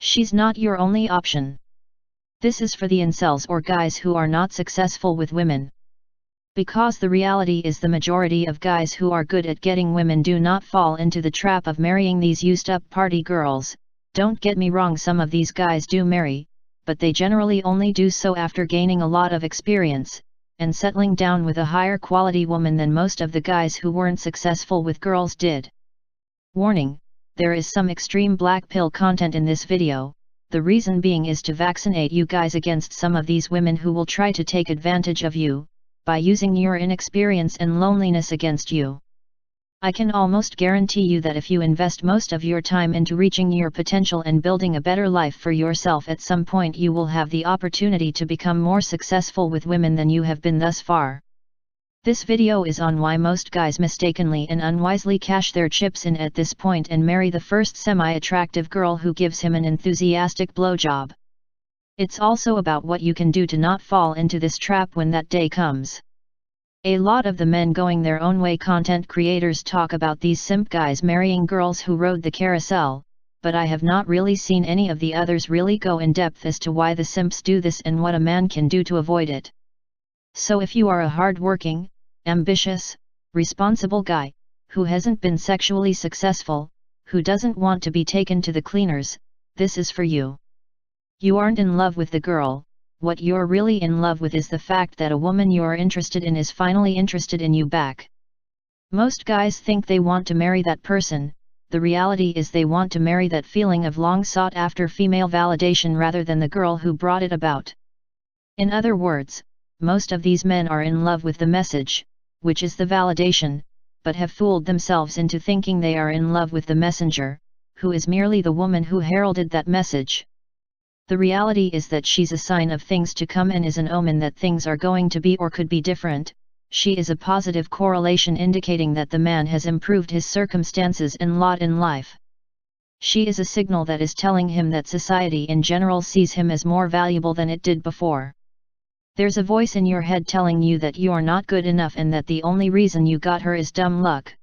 She's not your only option. This is for the incels or guys who are not successful with women. Because the reality is the majority of guys who are good at getting women do not fall into the trap of marrying these used-up party girls. Don't get me wrong, some of these guys do marry, but they generally only do so after gaining a lot of experience, and settling down with a higher quality woman than most of the guys who weren't successful with girls did. Warning: there is some extreme black pill content in this video, the reason being is to vaccinate you guys against some of these women who will try to take advantage of you, by using your inexperience and loneliness against you. I can almost guarantee you that if you invest most of your time into reaching your potential and building a better life for yourself, at some point you will have the opportunity to become more successful with women than you have been thus far. This video is on why most guys mistakenly and unwisely cash their chips in at this point and marry the first semi-attractive girl who gives him an enthusiastic blowjob. It's also about what you can do to not fall into this trap when that day comes. A lot of the men going their own way content creators talk about these simp guys marrying girls who rode the carousel, but I have not really seen any of the others really go in depth as to why the simps do this and what a man can do to avoid it. So if you are a hard-working, ambitious, responsible guy, who hasn't been sexually successful, who doesn't want to be taken to the cleaners, this is for you. You aren't in love with the girl. What you're really in love with is the fact that a woman you're interested in is finally interested in you back. Most guys think they want to marry that person. The reality is they want to marry that feeling of long sought after female validation rather than the girl who brought it about. In other words, most of these men are in love with the message, which is the validation, but have fooled themselves into thinking they are in love with the messenger, who is merely the woman who heralded that message. The reality is that she's a sign of things to come and is an omen that things are going to be or could be different. She is a positive correlation indicating that the man has improved his circumstances and lot in life. She is a signal that is telling him that society in general sees him as more valuable than it did before. There's a voice in your head telling you that you are not good enough and that the only reason you got her is dumb luck.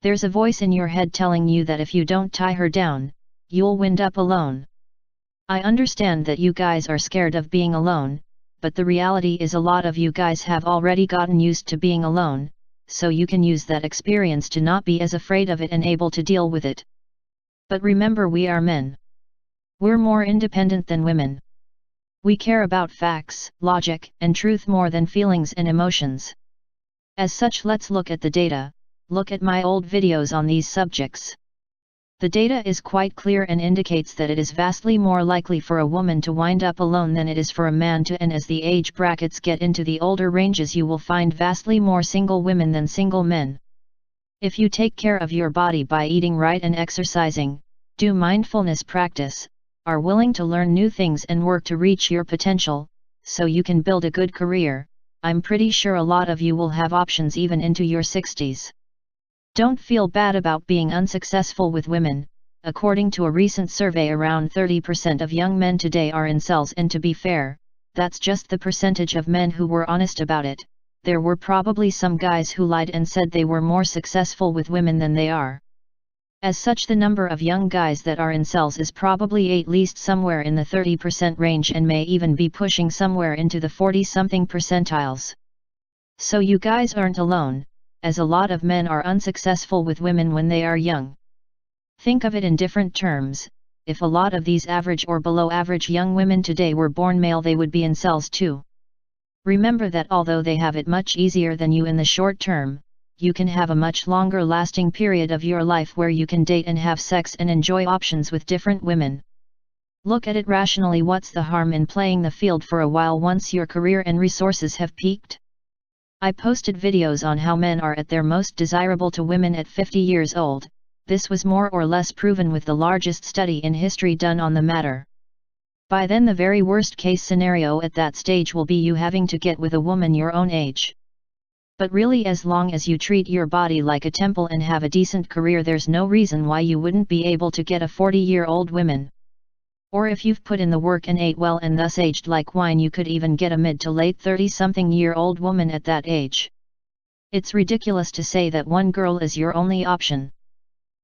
There's a voice in your head telling you that if you don't tie her down, you'll wind up alone. I understand that you guys are scared of being alone, but the reality is a lot of you guys have already gotten used to being alone, so you can use that experience to not be as afraid of it and able to deal with it. But remember, we are men. We're more independent than women. We care about facts, logic, and truth more than feelings and emotions. As such, let's look at the data. Look at my old videos on these subjects. The data is quite clear and indicates that it is vastly more likely for a woman to wind up alone than it is for a man to, and as the age brackets get into the older ranges you will find vastly more single women than single men. If you take care of your body by eating right and exercising, do mindfulness practice, are willing to learn new things and work to reach your potential, so you can build a good career, I'm pretty sure a lot of you will have options even into your 60s. Don't feel bad about being unsuccessful with women. According to a recent survey, around 30% of young men today are incels, and to be fair, that's just the percentage of men who were honest about it. There were probably some guys who lied and said they were more successful with women than they are. As such, the number of young guys that are incels is probably at least somewhere in the 30% range and may even be pushing somewhere into the 40-something percentiles. So you guys aren't alone, as a lot of men are unsuccessful with women when they are young. Think of it in different terms: if a lot of these average or below average young women today were born male, they would be incels too. Remember that although they have it much easier than you in the short term, you can have a much longer lasting period of your life where you can date and have sex and enjoy options with different women. Look at it rationally. What's the harm in playing the field for a while once your career and resources have peaked? I posted videos on how men are at their most desirable to women at 50 years old. This was more or less proven with the largest study in history done on the matter. By then, the very worst case scenario at that stage will be you having to get with a woman your own age. But really, as long as you treat your body like a temple and have a decent career, there's no reason why you wouldn't be able to get a 40-year-old woman. Or if you've put in the work and ate well and thus aged like wine, you could even get a mid to late 30-something-year-old woman at that age. It's ridiculous to say that one girl is your only option.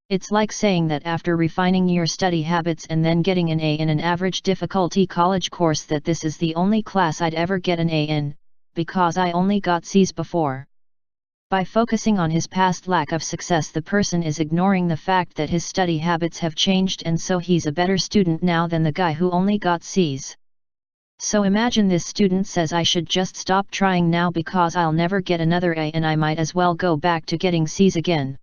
It's like saying that after refining your study habits and then getting an A in an average difficulty college course that this is the only class I'd ever get an A in, because I only got C's before. By focusing on his past lack of success, the person is ignoring the fact that his study habits have changed and so he's a better student now than the guy who only got C's. So imagine this student says I should just stop trying now because I'll never get another A and I might as well go back to getting C's again.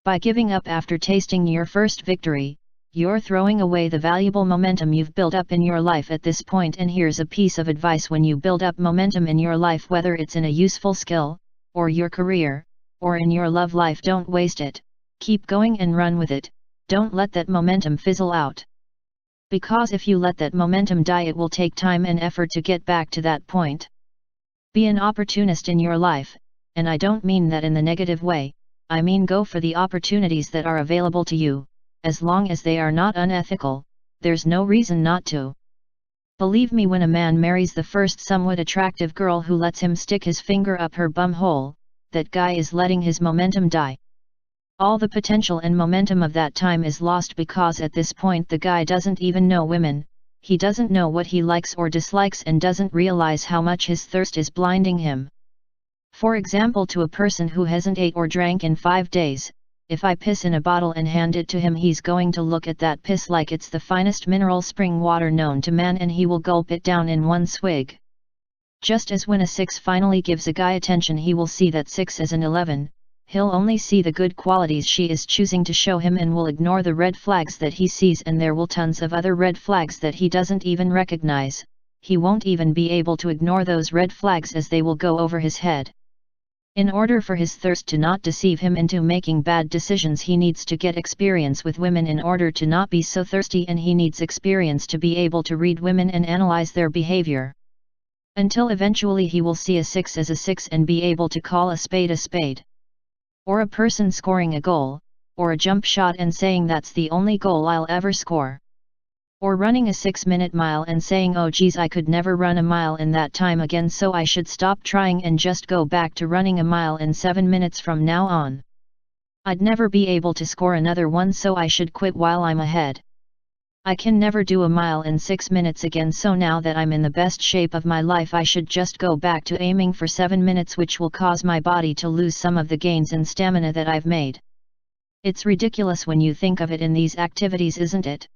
By giving up after tasting your first victory, you're throwing away the valuable momentum you've built up in your life at this point. And here's a piece of advice: when you build up momentum in your life, whether it's in a useful skill, or your career, or in your love life, don't waste it. Keep going and run with it. Don't let that momentum fizzle out. Because if you let that momentum die, it will take time and effort to get back to that point. Be an opportunist in your life, and I don't mean that in the negative way. I mean go for the opportunities that are available to you. As long as they are not unethical, there's no reason not to. Believe me, when a man marries the first somewhat attractive girl who lets him stick his finger up her bum hole, that guy is letting his momentum die. All the potential and momentum of that time is lost because at this point the guy doesn't even know women, he doesn't know what he likes or dislikes and doesn't realize how much his thirst is blinding him. For example, to a person who hasn't ate or drank in 5 days, if I piss in a bottle and hand it to him, he's going to look at that piss like it's the finest mineral spring water known to man and he will gulp it down in one swig. Just as when a 6 finally gives a guy attention, he will see that 6 is an 11, he'll only see the good qualities she is choosing to show him and will ignore the red flags that he sees, and there will tons of other red flags that he doesn't even recognize. He won't even be able to ignore those red flags as they will go over his head. In order for his thirst to not deceive him into making bad decisions, he needs to get experience with women in order to not be so thirsty, and he needs experience to be able to read women and analyze their behavior. Until eventually he will see a 6 as a 6 and be able to call a spade a spade. Or a person scoring a goal, or a jump shot and saying that's the only goal I'll ever score. Or running a 6-minute mile and saying, oh geez, I could never run a mile in that time again, so I should stop trying and just go back to running a mile in 7 minutes from now on. I'd never be able to score another one, so I should quit while I'm ahead. I can never do a mile in 6 minutes again, so now that I'm in the best shape of my life, I should just go back to aiming for 7 minutes, which will cause my body to lose some of the gains and stamina that I've made. It's ridiculous when you think of it in these activities, isn't it?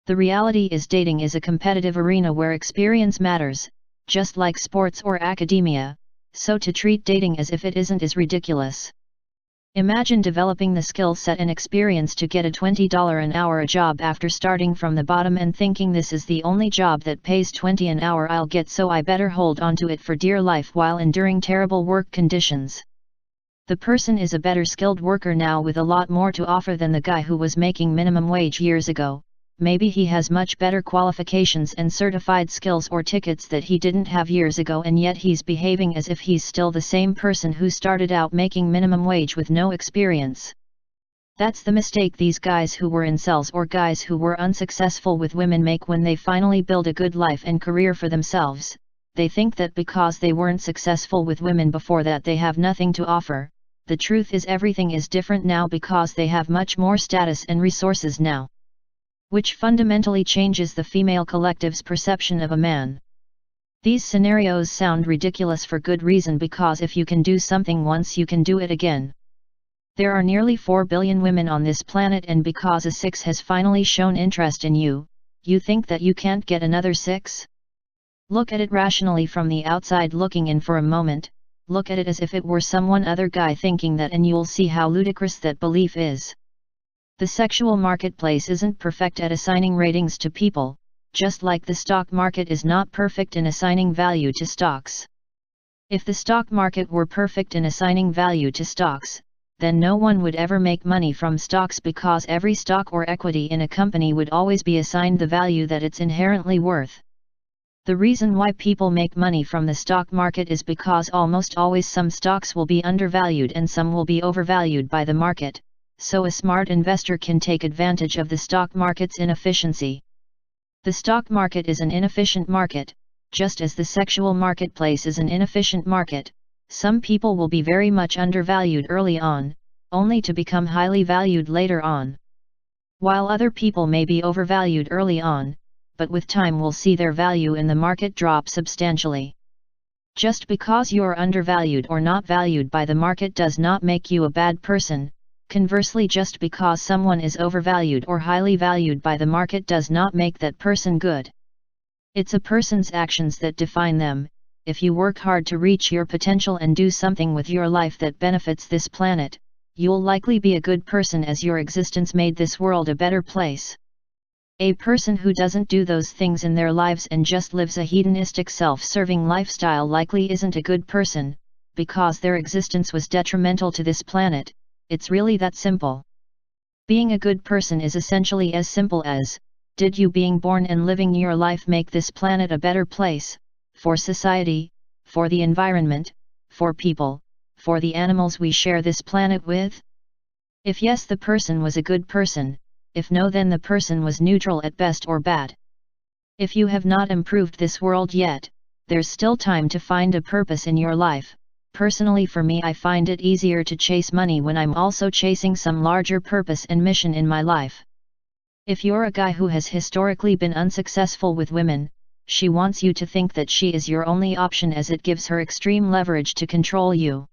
The reality is dating is a competitive arena where experience matters, just like sports or academia, so to treat dating as if it isn't is ridiculous. Imagine developing the skill set and experience to get a $20 an hour a job after starting from the bottom and thinking this is the only job that pays $20 an hour I'll get, so I better hold on to it for dear life while enduring terrible work conditions. The person is a better skilled worker now with a lot more to offer than the guy who was making minimum wage years ago. Maybe he has much better qualifications and certified skills or tickets that he didn't have years ago, and yet he's behaving as if he's still the same person who started out making minimum wage with no experience. That's the mistake these guys who were incels or guys who were unsuccessful with women make when they finally build a good life and career for themselves. They think that because they weren't successful with women before that they have nothing to offer. The truth is everything is different now because they have much more status and resources now, which fundamentally changes the female collective's perception of a man. These scenarios sound ridiculous for good reason, because if you can do something once, you can do it again. There are nearly 4 billion women on this planet, and because a 6 has finally shown interest in you, you think that you can't get another 6? Look at it rationally from the outside looking in for a moment. Look at it as if it were someone other guy thinking that, and you'll see how ludicrous that belief is. The sexual marketplace isn't perfect at assigning ratings to people, just like the stock market is not perfect in assigning value to stocks. If the stock market were perfect in assigning value to stocks, then no one would ever make money from stocks, because every stock or equity in a company would always be assigned the value that it's inherently worth. The reason why people make money from the stock market is because almost always some stocks will be undervalued and some will be overvalued by the market. So a smart investor can take advantage of the stock market's inefficiency. The stock market is an inefficient market, just as the sexual marketplace is an inefficient market. Some people will be very much undervalued early on, only to become highly valued later on. While other people may be overvalued early on, but with time will see their value in the market drop substantially. Just because you're undervalued or not valued by the market does not make you a bad person. Conversely, just because someone is overvalued or highly valued by the market does not make that person good. It's a person's actions that define them. If you work hard to reach your potential and do something with your life that benefits this planet, you'll likely be a good person, as your existence made this world a better place. A person who doesn't do those things in their lives and just lives a hedonistic self-serving lifestyle likely isn't a good person, because their existence was detrimental to this planet. It's really that simple. Being a good person is essentially as simple as, did you being born and living your life make this planet a better place, for society, for the environment, for people, for the animals we share this planet with? If yes, the person was a good person. If no, then the person was neutral at best or bad. If you have not improved this world yet, there's still time to find a purpose in your life. Personally, for me, I find it easier to chase money when I'm also chasing some larger purpose and mission in my life. If you're a guy who has historically been unsuccessful with women, she wants you to think that she is your only option, as it gives her extreme leverage to control you.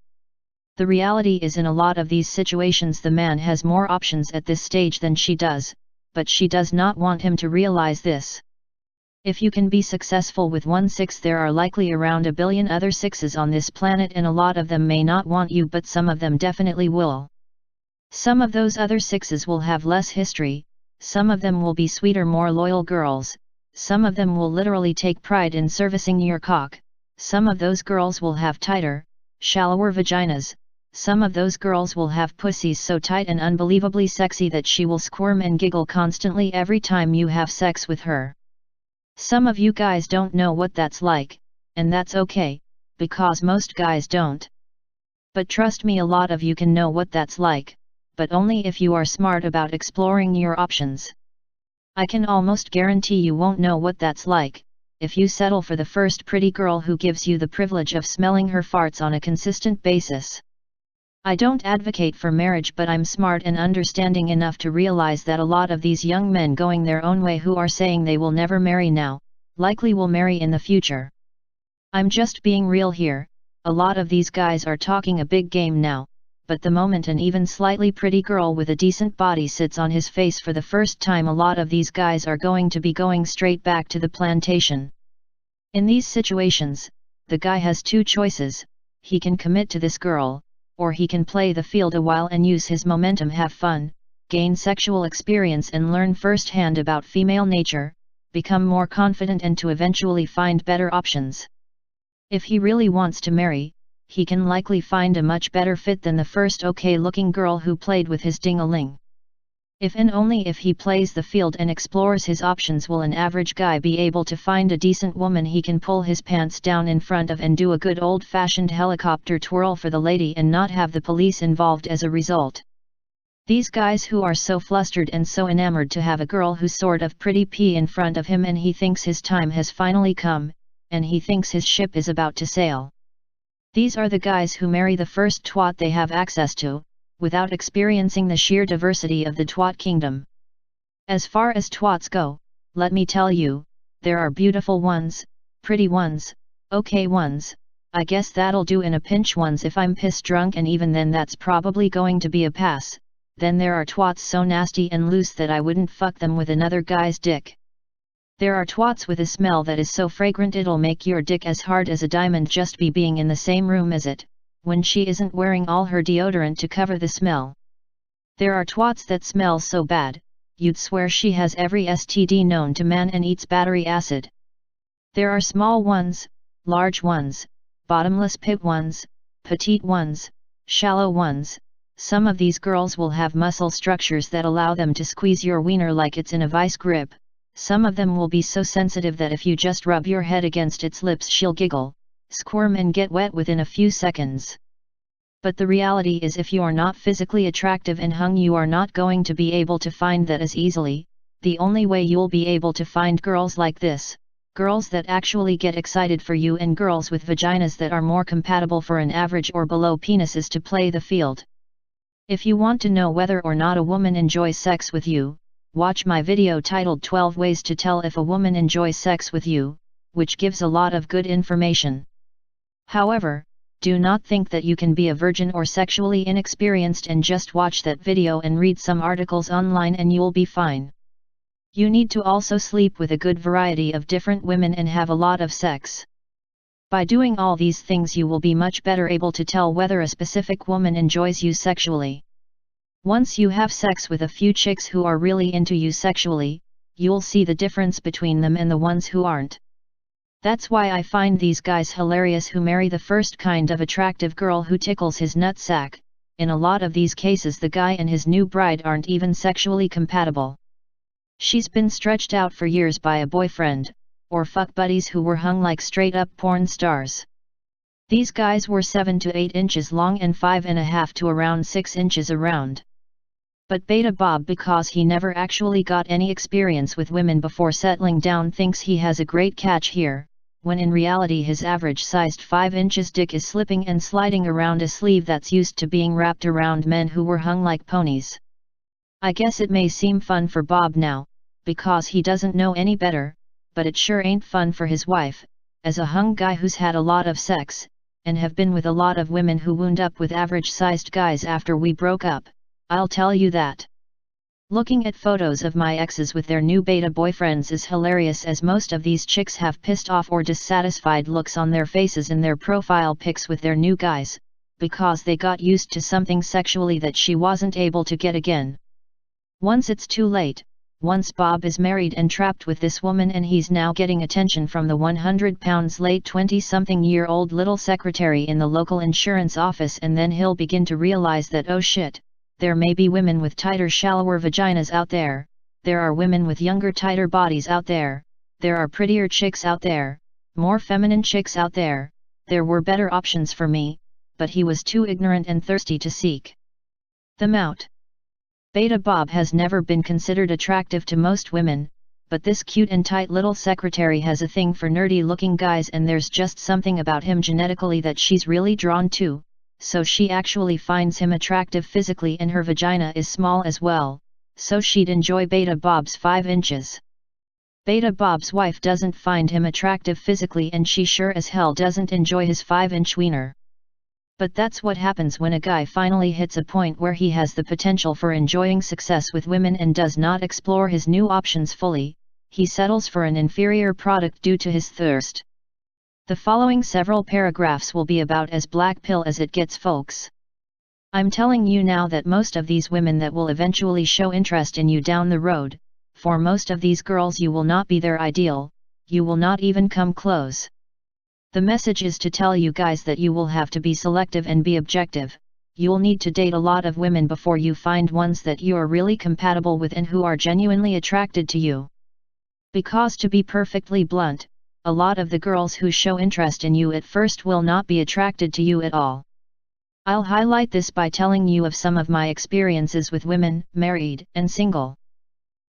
The reality is, in a lot of these situations, the man has more options at this stage than she does, but she does not want him to realize this. If you can be successful with 1/6, there are likely around 1 billion other 6s on this planet, and a lot of them may not want you, but some of them definitely will. Some of those other 6s will have less history, some of them will be sweeter, more loyal girls, some of them will literally take pride in servicing your cock, some of those girls will have tighter, shallower vaginas. Some of those girls will have pussies so tight and unbelievably sexy that she will squirm and giggle constantly every time you have sex with her. Some of you guys don't know what that's like, and that's okay, because most guys don't. But trust me, a lot of you can know what that's like, but only if you are smart about exploring your options. I can almost guarantee you won't know what that's like if you settle for the first pretty girl who gives you the privilege of smelling her farts on a consistent basis. I don't advocate for marriage, but I'm smart and understanding enough to realize that a lot of these young men going their own way who are saying they will never marry now, likely will marry in the future. I'm just being real here. A lot of these guys are talking a big game now, but the moment an even slightly pretty girl with a decent body sits on his face for the first time, a lot of these guys are going to be going straight back to the plantation. In these situations, the guy has two choices: he can commit to this girl, or he can play the field a while and use his momentum, have fun, gain sexual experience and learn firsthand about female nature, become more confident, and to eventually find better options. If he really wants to marry, he can likely find a much better fit than the first okay-looking girl who played with his ding-a-ling. If and only if he plays the field and explores his options will an average guy be able to find a decent woman he can pull his pants down in front of and do a good old-fashioned helicopter twirl for the lady and not have the police involved as a result. These guys who are so flustered and so enamored to have a girl who's sort of pretty pee in front of him, and he thinks his time has finally come, and he thinks his ship is about to sail. These are the guys who marry the first twat they have access to, without experiencing the sheer diversity of the twat kingdom. As far as twats go, let me tell you, there are beautiful ones, pretty ones, okay ones, I guess that'll do in a pinch ones if I'm piss drunk, and even then that's probably going to be a pass. Then there are twats so nasty and loose that I wouldn't fuck them with another guy's dick. There are twats with a smell that is so fragrant it'll make your dick as hard as a diamond just be being in the same room as it, when she isn't wearing all her deodorant to cover the smell. There are twats that smell so bad, you'd swear she has every STD known to man and eats battery acid. There are small ones, large ones, bottomless pit ones, petite ones, shallow ones. Some of these girls will have muscle structures that allow them to squeeze your wiener like it's in a vice grip. Some of them will be so sensitive that if you just rub your head against its lips she'll giggle, squirm and get wet within a few seconds. But the reality is, if you're not physically attractive and hung, you are not going to be able to find that as easily. The only way you'll be able to find girls like this, girls that actually get excited for you, and girls with vaginas that are more compatible for an average or below penis, is to play the field. If you want to know whether or not a woman enjoys sex with you, watch my video titled 12 Ways to Tell If a Woman Enjoys Sex with You, which gives a lot of good information. However, do not think that you can be a virgin or sexually inexperienced and just watch that video and read some articles online and you'll be fine. You need to also sleep with a good variety of different women and have a lot of sex. By doing all these things you will be much better able to tell whether a specific woman enjoys you sexually. Once you have sex with a few chicks who are really into you sexually, you'll see the difference between them and the ones who aren't. That's why I find these guys hilarious who marry the first kind of attractive girl who tickles his nutsack. In a lot of these cases the guy and his new bride aren't even sexually compatible. She's been stretched out for years by a boyfriend, or fuck buddies who were hung like straight-up porn stars. These guys were 7 to 8 inches long and 5.5 to around 6 inches around. But Beta Bob, because he never actually got any experience with women before settling down, thinks he has a great catch here, when in reality his average-sized 5 inches dick is slipping and sliding around a sleeve that's used to being wrapped around men who were hung like ponies. I guess it may seem fun for Bob now, because he doesn't know any better, but it sure ain't fun for his wife, as a hung guy who's had a lot of sex, and have been with a lot of women who wound up with average-sized guys after we broke up, I'll tell you that. Looking at photos of my exes with their new beta boyfriends is hilarious, as most of these chicks have pissed off or dissatisfied looks on their faces in their profile pics with their new guys, because they got used to something sexually that she wasn't able to get again. Once it's too late, once Bob is married and trapped with this woman and he's now getting attention from the 100 pounds late 20-something-year-old little secretary in the local insurance office, and then he'll begin to realize that oh shit, there may be women with tighter, shallower vaginas out there, there are women with younger, tighter bodies out there, there are prettier chicks out there, more feminine chicks out there, there were better options for me, but he was too ignorant and thirsty to seek them out. Beta Bob has never been considered attractive to most women, but this cute and tight little secretary has a thing for nerdy-looking guys, and there's just something about him genetically that she's really drawn to, so she actually finds him attractive physically, and her vagina is small as well, so she'd enjoy Beta Bob's 5 inches. Beta Bob's wife doesn't find him attractive physically, and she sure as hell doesn't enjoy his 5-inch wiener. But that's what happens when a guy finally hits a point where he has the potential for enjoying success with women and does not explore his new options fully. He settles for an inferior product due to his thirst. The following several paragraphs will be about as black pill as it gets, folks. I'm telling you now that most of these women that will eventually show interest in you down the road, for most of these girls you will not be their ideal, you will not even come close. The message is to tell you guys that you will have to be selective and be objective. You'll need to date a lot of women before you find ones that you are really compatible with and who are genuinely attracted to you. Because, to be perfectly blunt, a lot of the girls who show interest in you at first will not be attracted to you at all. I'll highlight this by telling you of some of my experiences with women, married and single.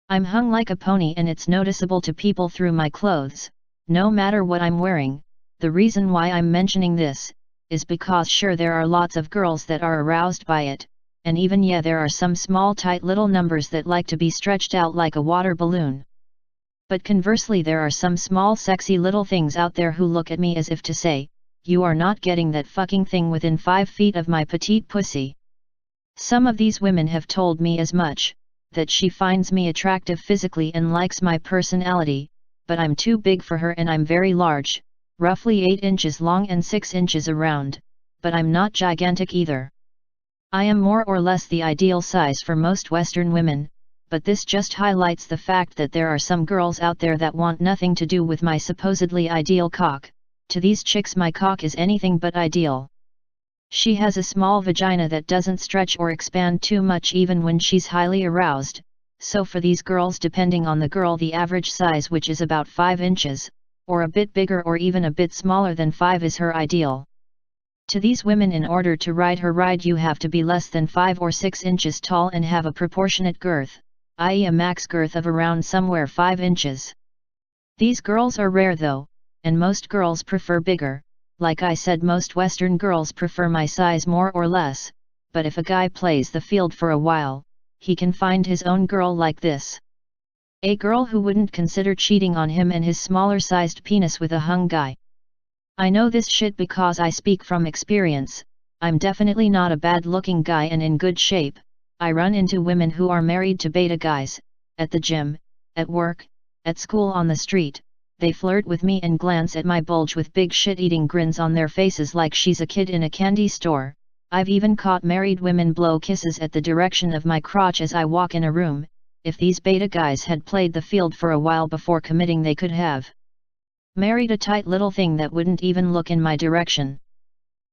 I'm hung like a pony, and it's noticeable to people through my clothes, no matter what I'm wearing. The reason why I'm mentioning this is because sure, there are lots of girls that are aroused by it, and even there are some small tight little numbers that like to be stretched out like a water balloon. But conversely, there are some small sexy little things out there who look at me as if to say, you are not getting that fucking thing within 5 feet of my petite pussy. Some of these women have told me as much, that she finds me attractive physically and likes my personality, but I'm too big for her, and I'm very large, roughly 8 inches long and 6 inches around, but I'm not gigantic either. I am more or less the ideal size for most Western women, but this just highlights the fact that there are some girls out there that want nothing to do with my supposedly ideal cock. To these chicks my cock is anything but ideal. She has a small vagina that doesn't stretch or expand too much even when she's highly aroused, so for these girls, depending on the girl, the average size, which is about 5 inches, or a bit bigger or even a bit smaller than 5, is her ideal. To these women, in order to ride her ride you have to be less than 5 or 6 inches tall and have a proportionate girth, i.e. a max girth of around somewhere 5 inches. These girls are rare though, and most girls prefer bigger. Like I said, most Western girls prefer my size more or less, but if a guy plays the field for a while, he can find his own girl like this. A girl who wouldn't consider cheating on him and his smaller-sized penis with a hung guy. I know this shit because I speak from experience. I'm definitely not a bad-looking guy and in good shape. I run into women who are married to beta guys, at the gym, at work, at school, on the street. They flirt with me and glance at my bulge with big shit-eating grins on their faces like she's a kid in a candy store. I've even caught married women blow kisses at the direction of my crotch as I walk in a room. If these beta guys had played the field for a while before committing, they could have married a tight little thing that wouldn't even look in my direction.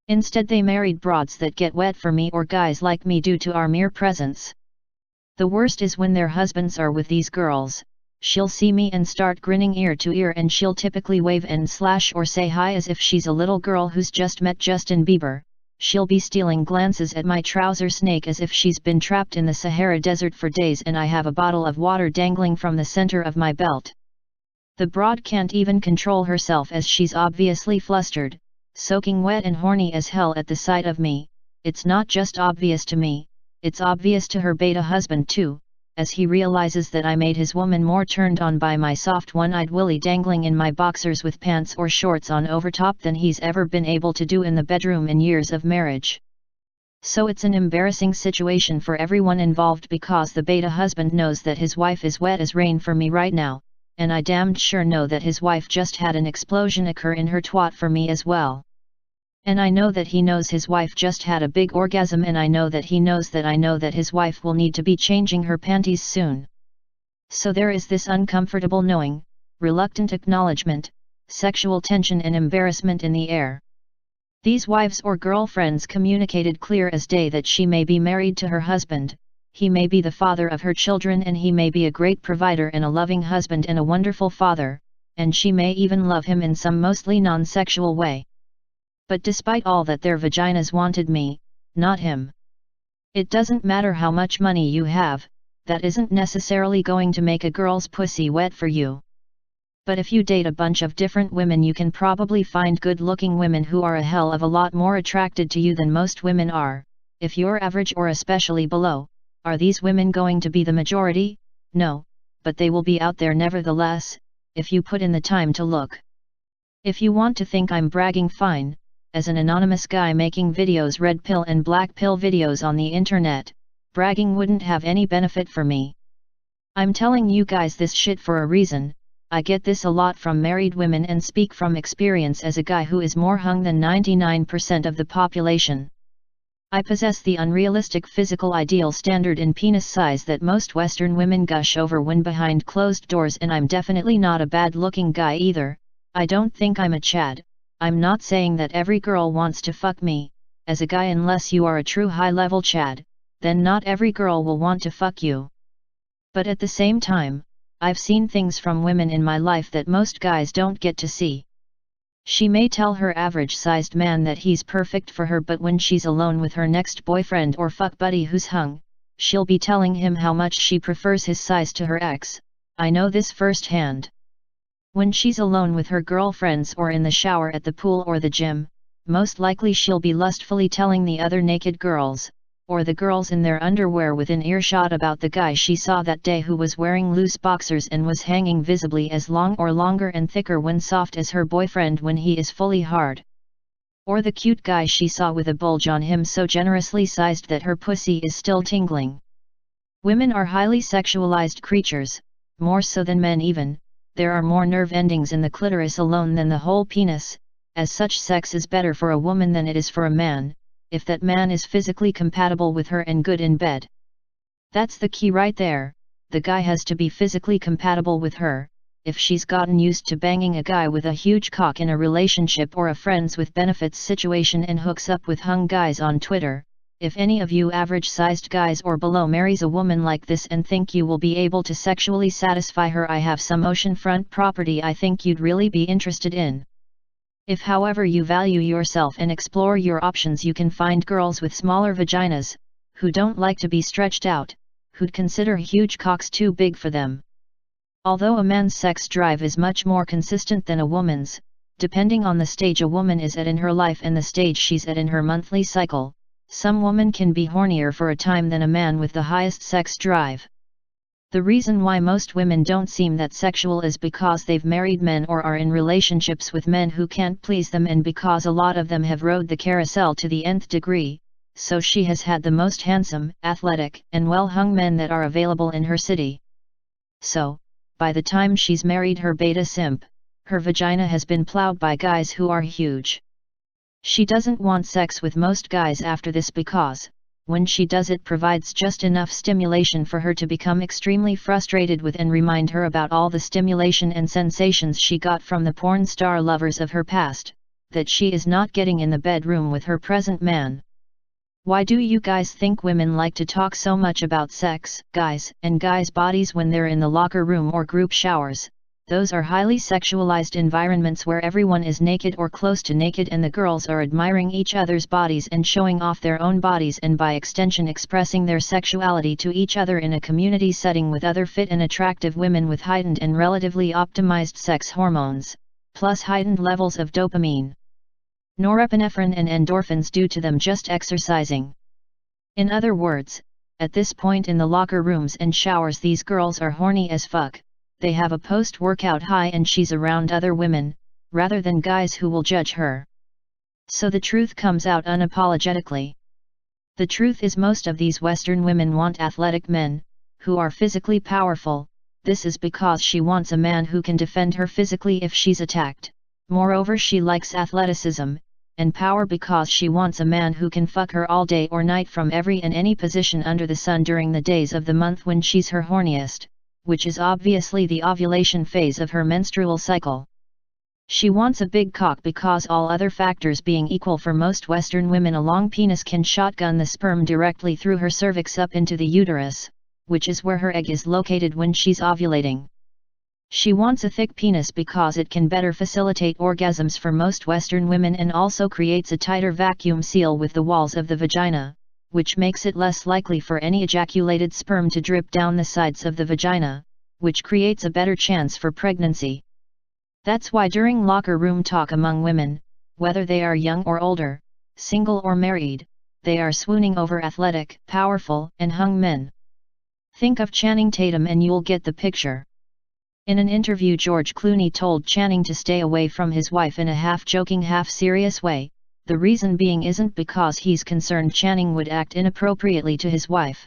Instead, they married broads that get wet for me or guys like me due to our mere presence. The worst is when their husbands are with these girls. She'll see me and start grinning ear to ear, and she'll typically wave and slash or say hi as if she's a little girl who's just met Justin Bieber. She'll be stealing glances at my trouser snake as if she's been trapped in the Sahara Desert for days and I have a bottle of water dangling from the center of my belt. The broad can't even control herself as she's obviously flustered, soaking wet and horny as hell at the sight of me. It's not just obvious to me, it's obvious to her beta husband too, as he realizes that I made his woman more turned on by my soft one-eyed willy dangling in my boxers with pants or shorts on over top than he's ever been able to do in the bedroom in years of marriage. So it's an embarrassing situation for everyone involved because the beta husband knows that his wife is wet as rain for me right now, and I damned sure know that his wife just had an explosion occur in her twat for me as well. And I know that he knows his wife just had a big orgasm, and I know that he knows that I know that his wife will need to be changing her panties soon. So there is this uncomfortable knowing, reluctant acknowledgement, sexual tension and embarrassment in the air. These wives or girlfriends communicated clear as day that she may be married to her husband, he may be the father of her children, and he may be a great provider and a loving husband and a wonderful father, and she may even love him in some mostly non-sexual way. But despite all that, their vaginas wanted me, not him. It doesn't matter how much money you have, that isn't necessarily going to make a girl's pussy wet for you. But if you date a bunch of different women, you can probably find good-looking women who are a hell of a lot more attracted to you than most women are. If you're average or especially below, are these women going to be the majority? No, but they will be out there nevertheless, if you put in the time to look. If you want to think I'm bragging, fine. As an anonymous guy making videos, red pill and black pill videos on the internet, bragging wouldn't have any benefit for me. I'm telling you guys this shit for a reason. I get this a lot from married women and speak from experience as a guy who is more hung than 99% of the population. I possess the unrealistic physical ideal standard in penis size that most Western women gush over when behind closed doors, and I'm definitely not a bad-looking guy either. I don't think I'm a Chad. I'm not saying that every girl wants to fuck me. As a guy, unless you are a true high-level Chad, then not every girl will want to fuck you. But at the same time, I've seen things from women in my life that most guys don't get to see. She may tell her average-sized man that he's perfect for her, but when she's alone with her next boyfriend or fuck buddy who's hung, she'll be telling him how much she prefers his size to her ex. I know this firsthand. When she's alone with her girlfriends or in the shower at the pool or the gym, most likely she'll be lustfully telling the other naked girls, or the girls in their underwear within earshot, about the guy she saw that day who was wearing loose boxers and was hanging visibly as long or longer and thicker when soft as her boyfriend when he is fully hard. Or the cute guy she saw with a bulge on him so generously sized that her pussy is still tingling. Women are highly sexualized creatures, more so than men even. There are more nerve endings in the clitoris alone than the whole penis. As such, sex is better for a woman than it is for a man, if that man is physically compatible with her and good in bed. That's the key right there. The guy has to be physically compatible with her. If she's gotten used to banging a guy with a huge cock in a relationship or a friends with benefits situation and hooks up with hung guys on Twitter, if any of you average-sized guys or below marries a woman like this and think you will be able to sexually satisfy her, I have some oceanfront property I think you'd really be interested in. If however you value yourself and explore your options, you can find girls with smaller vaginas, who don't like to be stretched out, who'd consider huge cocks too big for them. Although a man's sex drive is much more consistent than a woman's, depending on the stage a woman is at in her life and the stage she's at in her monthly cycle, some woman can be hornier for a time than a man with the highest sex drive. The reason why most women don't seem that sexual is because they've married men or are in relationships with men who can't please them, and because a lot of them have rode the carousel to the nth degree, so she has had the most handsome, athletic, and well-hung men that are available in her city. So, by the time she's married her beta simp, her vagina has been plowed by guys who are huge. She doesn't want sex with most guys after this because, when she does, it provides just enough stimulation for her to become extremely frustrated with and remind her about all the stimulation and sensations she got from the porn star lovers of her past, that she is not getting in the bedroom with her present man. Why do you guys think women like to talk so much about sex, guys, and guys' bodies when they're in the locker room or group showers? Those are highly sexualized environments where everyone is naked or close to naked, and the girls are admiring each other's bodies and showing off their own bodies, and by extension expressing their sexuality to each other in a community setting with other fit and attractive women with heightened and relatively optimized sex hormones, plus heightened levels of dopamine, norepinephrine and endorphins due to them just exercising. In other words, at this point in the locker rooms and showers, these girls are horny as fuck. They have a post-workout high and she's around other women, rather than guys who will judge her. So the truth comes out unapologetically. The truth is, most of these Western women want athletic men, who are physically powerful. This is because she wants a man who can defend her physically if she's attacked. Moreover, she likes athleticism and power because she wants a man who can fuck her all day or night from every and any position under the sun during the days of the month when she's her horniest, which is obviously the ovulation phase of her menstrual cycle. She wants a big cock because, all other factors being equal for most Western women, a long penis can shotgun the sperm directly through her cervix up into the uterus, which is where her egg is located when she's ovulating. She wants a thick penis because it can better facilitate orgasms for most Western women and also creates a tighter vacuum seal with the walls of the vagina, which makes it less likely for any ejaculated sperm to drip down the sides of the vagina, which creates a better chance for pregnancy. That's why during locker room talk among women, whether they are young or older, single or married, they are swooning over athletic, powerful, and hung men. Think of Channing Tatum and you'll get the picture. In an interview, George Clooney told Channing to stay away from his wife in a half-joking, half-serious way. The reason being isn't because he's concerned Channing would act inappropriately to his wife.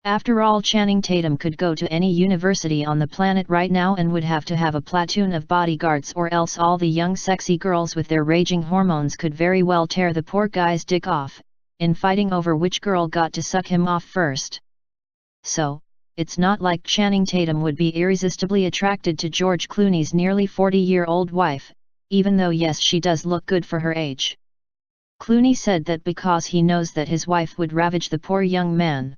After all, Channing Tatum could go to any university on the planet right now and would have to have a platoon of bodyguards, or else all the young sexy girls with their raging hormones could very well tear the poor guy's dick off, in fighting over which girl got to suck him off first. So, it's not like Channing Tatum would be irresistibly attracted to George Clooney's nearly 40-year-old wife, even though yes, she does look good for her age. Clooney said that because he knows that his wife would ravage the poor young man.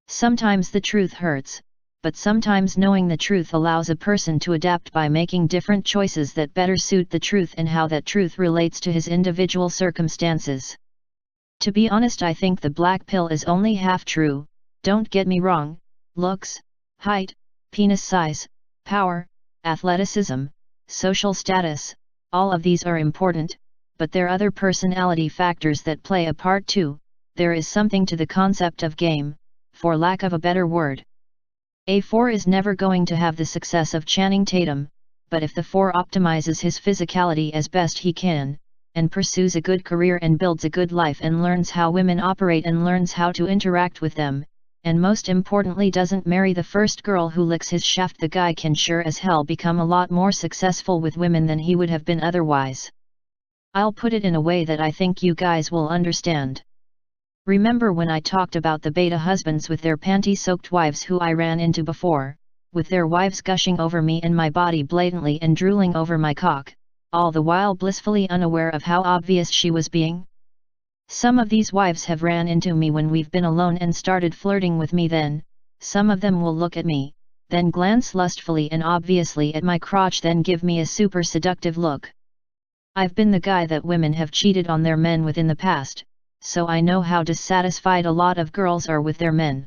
Sometimes the truth hurts, but sometimes knowing the truth allows a person to adapt by making different choices that better suit the truth and how that truth relates to his individual circumstances. To be honest, I think the black pill is only half true. Don't get me wrong, looks, height, penis size, power, athleticism, social status, all of these are important, but there are other personality factors that play a part too. There is something to the concept of game, for lack of a better word. A 4 is never going to have the success of Channing Tatum, but if the 4 optimizes his physicality as best he can, and pursues a good career and builds a good life and learns how women operate and learns how to interact with them, and most importantly doesn't marry the first girl who licks his shaft, the guy can sure as hell become a lot more successful with women than he would have been otherwise. I'll put it in a way that I think you guys will understand. Remember when I talked about the beta husbands with their panty-soaked wives who I ran into before, with their wives gushing over me and my body blatantly and drooling over my cock, all the while blissfully unaware of how obvious she was being? Some of these wives have ran into me when we've been alone and started flirting with me. Then, some of them will look at me, then glance lustfully and obviously at my crotch, then give me a super seductive look. I've been the guy that women have cheated on their men with in the past, so I know how dissatisfied a lot of girls are with their men.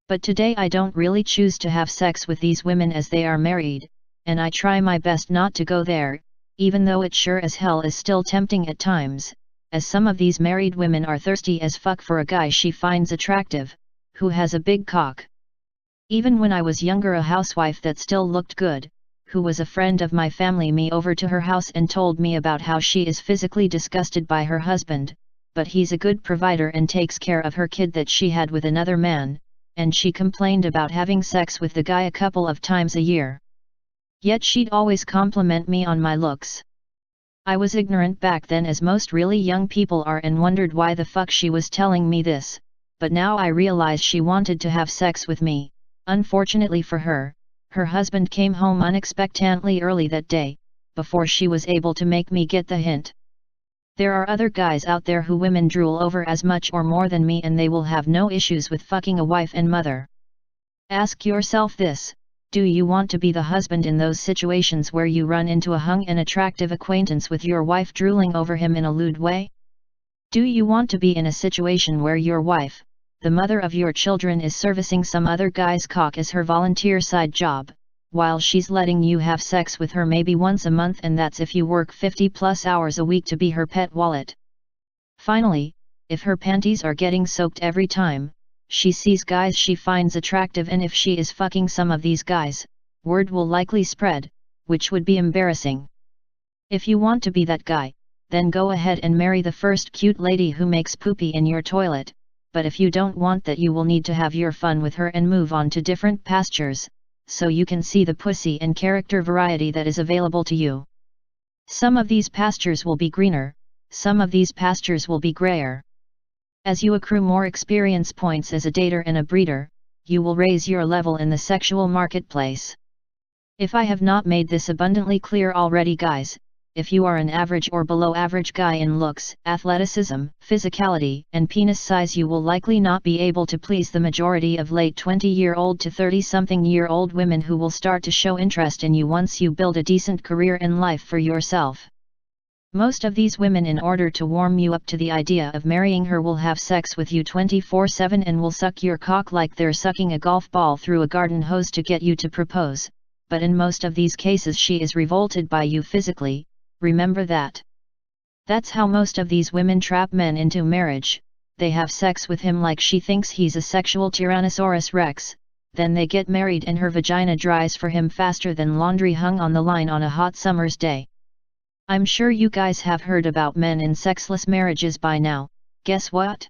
But today I don't really choose to have sex with these women as they are married, and I try my best not to go there, even though it sure as hell is still tempting at times, as some of these married women are thirsty as fuck for a guy she finds attractive, who has a big cock. Even when I was younger, a housewife that still looked good, who was a friend of my family, me over to her house and told me about how she is physically disgusted by her husband, but he's a good provider and takes care of her kid that she had with another man, and she complained about having sex with the guy a couple of times a year. Yet she'd always compliment me on my looks. I was ignorant back then, as most really young people are, and wondered why the fuck she was telling me this, but now I realize she wanted to have sex with me. Unfortunately for her, her husband came home unexpectedly early that day, before she was able to make me get the hint. There are other guys out there who women drool over as much or more than me, and they will have no issues with fucking a wife and mother. Ask yourself this: do you want to be the husband in those situations where you run into a hung and attractive acquaintance with your wife drooling over him in a lewd way? Do you want to be in a situation where your wife, the mother of your children, is servicing some other guy's cock as her volunteer side job, while she's letting you have sex with her maybe once a month, and that's if you work 50+ hours a week to be her pet wallet? Finally, if her panties are getting soaked every time she sees guys she finds attractive, and if she is fucking some of these guys, word will likely spread, which would be embarrassing. If you want to be that guy, then go ahead and marry the first cute lady who makes poopy in your toilet, but if you don't want that, you will need to have your fun with her and move on to different pastures, so you can see the pussy and character variety that is available to you. Some of these pastures will be greener, some of these pastures will be grayer. As you accrue more experience points as a dater and a breeder, you will raise your level in the sexual marketplace. If I have not made this abundantly clear already, guys, if you are an average or below average guy in looks, athleticism, physicality, and penis size, you will likely not be able to please the majority of late 20-year-old to 30-something-year-old women who will start to show interest in you once you build a decent career in life for yourself. Most of these women, in order to warm you up to the idea of marrying her, will have sex with you 24/7 and will suck your cock like they're sucking a golf ball through a garden hose to get you to propose, but in most of these cases she is revolted by you physically. Remember that. That's how most of these women trap men into marriage. They have sex with him like she thinks he's a sexual Tyrannosaurus Rex, then they get married and her vagina dries for him faster than laundry hung on the line on a hot summer's day. I'm sure you guys have heard about men in sexless marriages by now. Guess what?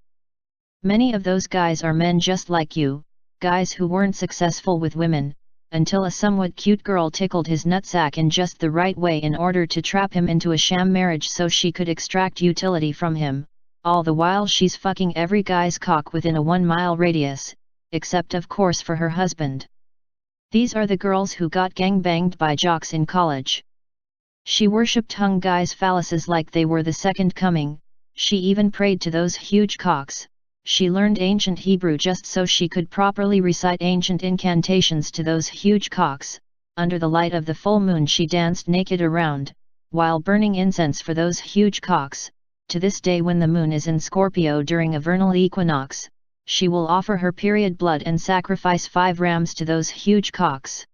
Many of those guys are men just like you, guys who weren't successful with women, until a somewhat cute girl tickled his nutsack in just the right way in order to trap him into a sham marriage so she could extract utility from him, all the while she's fucking every guy's cock within a 1-mile radius, except of course for her husband. These are the girls who got gangbanged by jocks in college. She worshipped hung guys' phalluses like they were the second coming. She even prayed to those huge cocks. She learned ancient Hebrew just so she could properly recite ancient incantations to those huge cocks. Under the light of the full moon she danced naked around, while burning incense for those huge cocks. To this day, when the moon is in Scorpio during a vernal equinox, she will offer her period blood and sacrifice 5 rams to those huge cocks.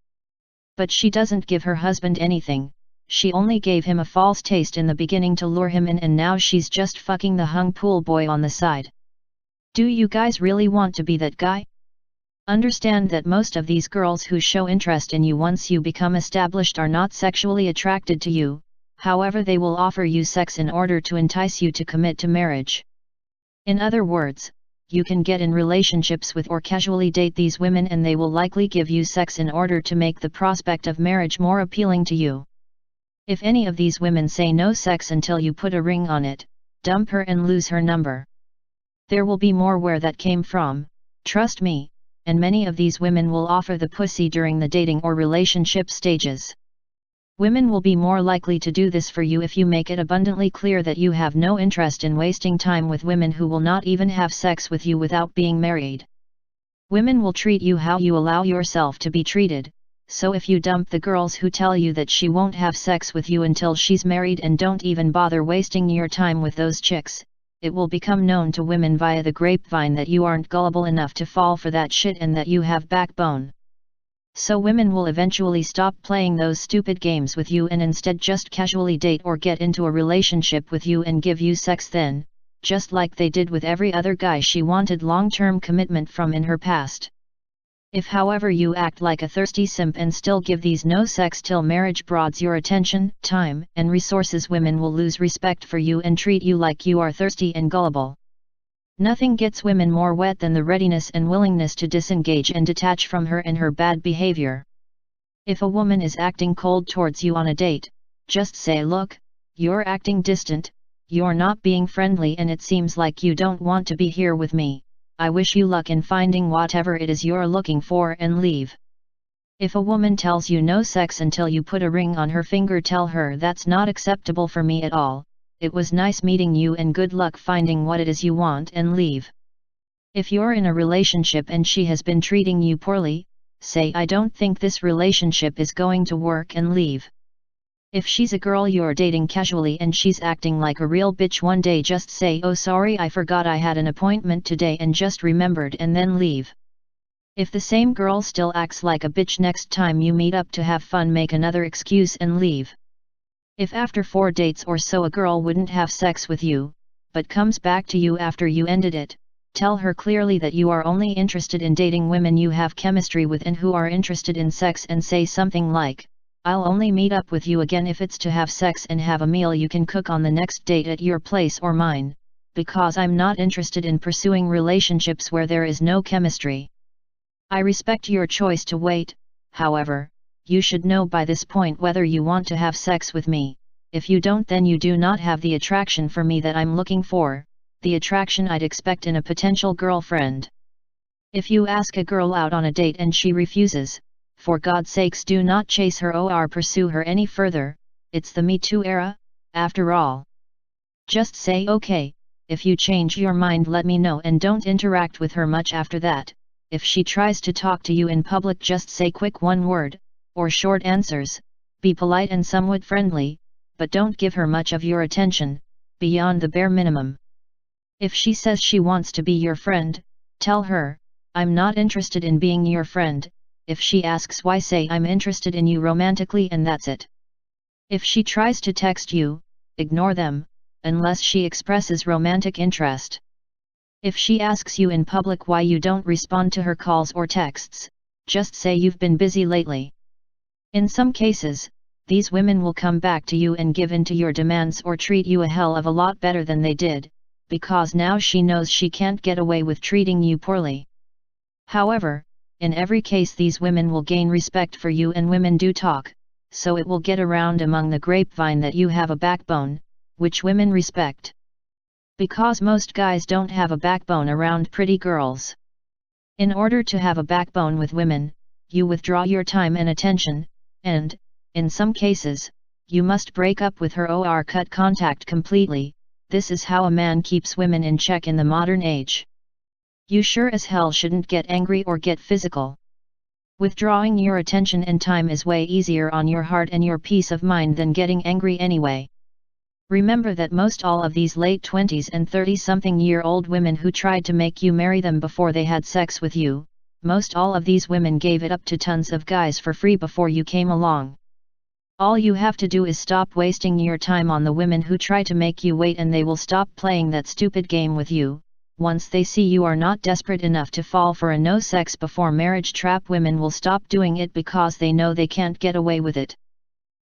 But she doesn't give her husband anything. She only gave him a false taste in the beginning to lure him in, and now she's just fucking the hung pool boy on the side. Do you guys really want to be that guy? Understand that most of these girls who show interest in you once you become established are not sexually attracted to you, however they will offer you sex in order to entice you to commit to marriage. In other words, you can get in relationships with or casually date these women and they will likely give you sex in order to make the prospect of marriage more appealing to you. If any of these women say no sex until you put a ring on it, dump her and lose her number. There will be more where that came from, trust me, and many of these women will offer the pussy during the dating or relationship stages. Women will be more likely to do this for you if you make it abundantly clear that you have no interest in wasting time with women who will not even have sex with you without being married. Women will treat you how you allow yourself to be treated. So if you dump the girls who tell you that she won't have sex with you until she's married and don't even bother wasting your time with those chicks, it will become known to women via the grapevine that you aren't gullible enough to fall for that shit and that you have backbone. So women will eventually stop playing those stupid games with you and instead just casually date or get into a relationship with you and give you sex then, just like they did with every other guy she wanted long-term commitment from in her past. If however you act like a thirsty simp and still give these no sex till marriage broads your attention, time, and resources, women will lose respect for you and treat you like you are thirsty and gullible. Nothing gets women more wet than the readiness and willingness to disengage and detach from her and her bad behavior. If a woman is acting cold towards you on a date, just say, look, you're acting distant, you're not being friendly, and it seems like you don't want to be here with me. I wish you luck in finding whatever it is you're looking for, and leave. If a woman tells you no sex until you put a ring on her finger, tell her that's not acceptable for me at all. It was nice meeting you and good luck finding what it is you want, and leave. If you're in a relationship and she has been treating you poorly, say, I don't think this relationship is going to work, and leave. If she's a girl you're dating casually and she's acting like a real bitch one day, just say, oh sorry, I forgot I had an appointment today and just remembered, and then leave. If the same girl still acts like a bitch next time you meet up to have fun, make another excuse and leave. If after 4 dates or so a girl wouldn't have sex with you, but comes back to you after you ended it, tell her clearly that you are only interested in dating women you have chemistry with and who are interested in sex, and say something like, I'll only meet up with you again if it's to have sex and have a meal you can cook on the next date at your place or mine, because I'm not interested in pursuing relationships where there is no chemistry. I respect your choice to wait, however, you should know by this point whether you want to have sex with me. If you don't, then you do not have the attraction for me that I'm looking for, the attraction I'd expect in a potential girlfriend. If you ask a girl out on a date and she refuses, for God's sakes do not chase her or pursue her any further. It's the Me Too era, after all. Just say okay. If you change your mind, let me know, and don't interact with her much after that. If she tries to talk to you in public, just say quick one word, or short answers. Be polite and somewhat friendly, but don't give her much of your attention, beyond the bare minimum. If she says she wants to be your friend, tell her, I'm not interested in being your friend. If she asks why, say I'm interested in you romantically, and that's it. If she tries to text you, ignore them, unless she expresses romantic interest. If she asks you in public why you don't respond to her calls or texts, just say you've been busy lately. In some cases, these women will come back to you and give in to your demands or treat you a hell of a lot better than they did, because now she knows she can't get away with treating you poorly. However, in every case these women will gain respect for you, and women do talk, so it will get around among the grapevine that you have a backbone, which women respect. Because most guys don't have a backbone around pretty girls. In order to have a backbone with women, you withdraw your time and attention, and, in some cases, you must break up with her or cut contact completely. This is how a man keeps women in check in the modern age. You sure as hell shouldn't get angry or get physical. Withdrawing your attention and time is way easier on your heart and your peace of mind than getting angry anyway. Remember that most all of these late 20s and 30-something-year-old women who tried to make you marry them before they had sex with you, most all of these women gave it up to tons of guys for free before you came along. All you have to do is stop wasting your time on the women who try to make you wait, and they will stop playing that stupid game with you. Once they see you are not desperate enough to fall for a no sex before marriage trap, women will stop doing it because they know they can't get away with it.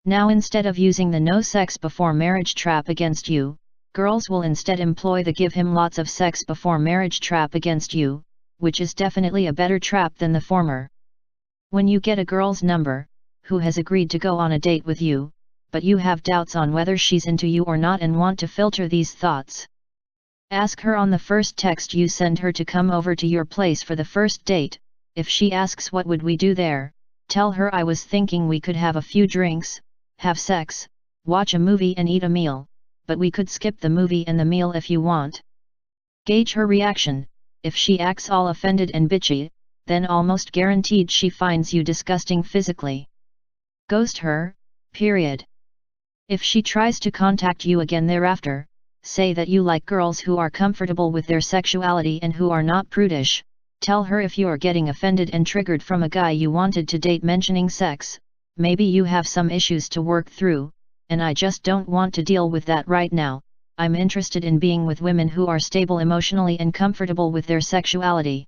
Now, instead of using the no sex before marriage trap against you, girls will instead employ the give him lots of sex before marriage trap against you, which is definitely a better trap than the former. When you get a girl's number, who has agreed to go on a date with you, but you have doubts on whether she's into you or not and want to filter these thoughts, ask her on the first text you send her to come over to your place for the first date. If she asks what would we do there, tell her I was thinking we could have a few drinks, have sex, watch a movie and eat a meal, but we could skip the movie and the meal if you want. Gauge her reaction. If she acts all offended and bitchy, then almost guaranteed she finds you disgusting physically. Ghost her, period. If she tries to contact you again thereafter, say that you like girls who are comfortable with their sexuality and who are not prudish. Tell her if you're getting offended and triggered from a guy you wanted to date mentioning sex, maybe you have some issues to work through, and I just don't want to deal with that right now. I'm interested in being with women who are stable emotionally and comfortable with their sexuality.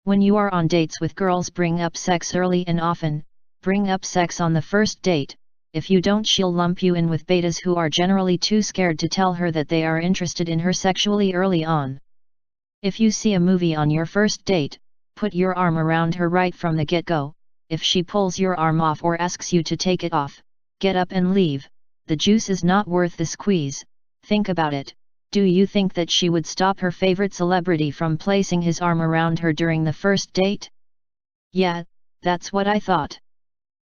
When you are on dates with girls, bring up sex early and often. Bring up sex on the first date. If you don't, she'll lump you in with betas who are generally too scared to tell her that they are interested in her sexually early on. If you see a movie on your first date, put your arm around her right from the get-go. If she pulls your arm off or asks you to take it off, get up and leave. The juice is not worth the squeeze. Think about it. Do you think that she would stop her favorite celebrity from placing his arm around her during the first date? Yeah, that's what I thought.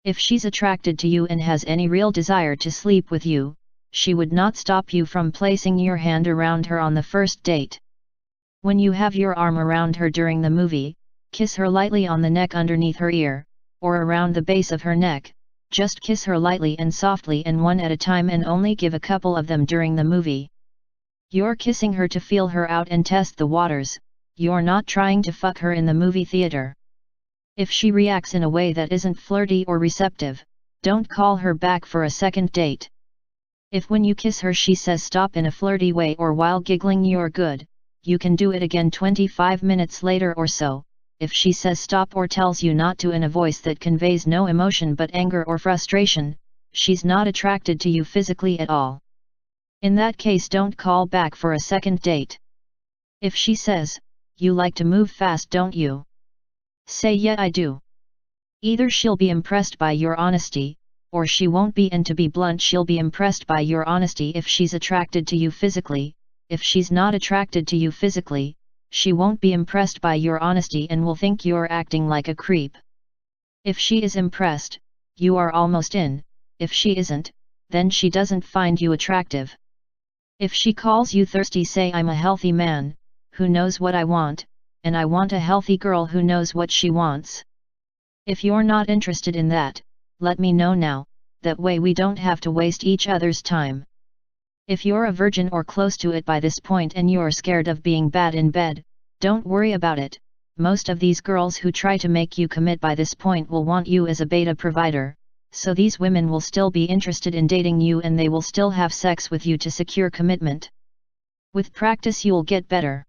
If she's attracted to you and has any real desire to sleep with you, she would not stop you from placing your hand around her on the first date. When you have your arm around her during the movie, kiss her lightly on the neck underneath her ear, or around the base of her neck. Just kiss her lightly and softly and one at a time, and only give a couple of them during the movie. You're kissing her to feel her out and test the waters, you're not trying to fuck her in the movie theater. If she reacts in a way that isn't flirty or receptive, don't call her back for a second date. If when you kiss her she says stop in a flirty way or while giggling, you're good, you can do it again 25 minutes later or so. If she says stop or tells you not to in a voice that conveys no emotion but anger or frustration, she's not attracted to you physically at all. In that case, don't call back for a second date. If she says, "You like to move fast, don't you?" Say, "Yeah, I do." Either she'll be impressed by your honesty, or she won't be, and to be blunt, she'll be impressed by your honesty if she's attracted to you physically. If she's not attracted to you physically, she won't be impressed by your honesty and will think you're acting like a creep. If she is impressed, you are almost in. If she isn't, then she doesn't find you attractive. If she calls you thirsty, say, "I'm a healthy man, who knows what I want, and I want a healthy girl who knows what she wants." If you're not interested in that, let me know now, that way we don't have to waste each other's time. If you're a virgin or close to it by this point and you're scared of being bad in bed, don't worry about it. Most of these girls who try to make you commit by this point will want you as a beta provider, so these women will still be interested in dating you and they will still have sex with you to secure commitment. With practice you'll get better.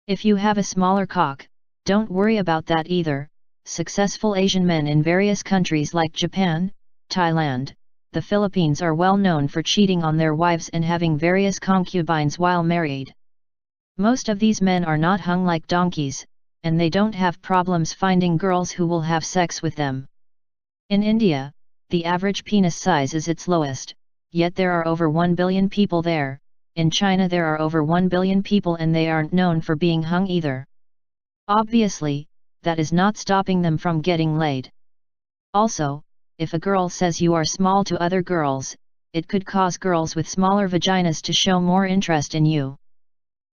If you have a smaller cock, don't worry about that either. Successful Asian men in various countries like Japan, Thailand, the Philippines are well known for cheating on their wives and having various concubines while married. Most of these men are not hung like donkeys, and they don't have problems finding girls who will have sex with them. In India, the average penis size is its lowest, yet there are over 1 billion people there. In China there are over 1 billion people and they aren't known for being hung either. Obviously, that is not stopping them from getting laid. Also, if a girl says you are small to other girls, it could cause girls with smaller vaginas to show more interest in you.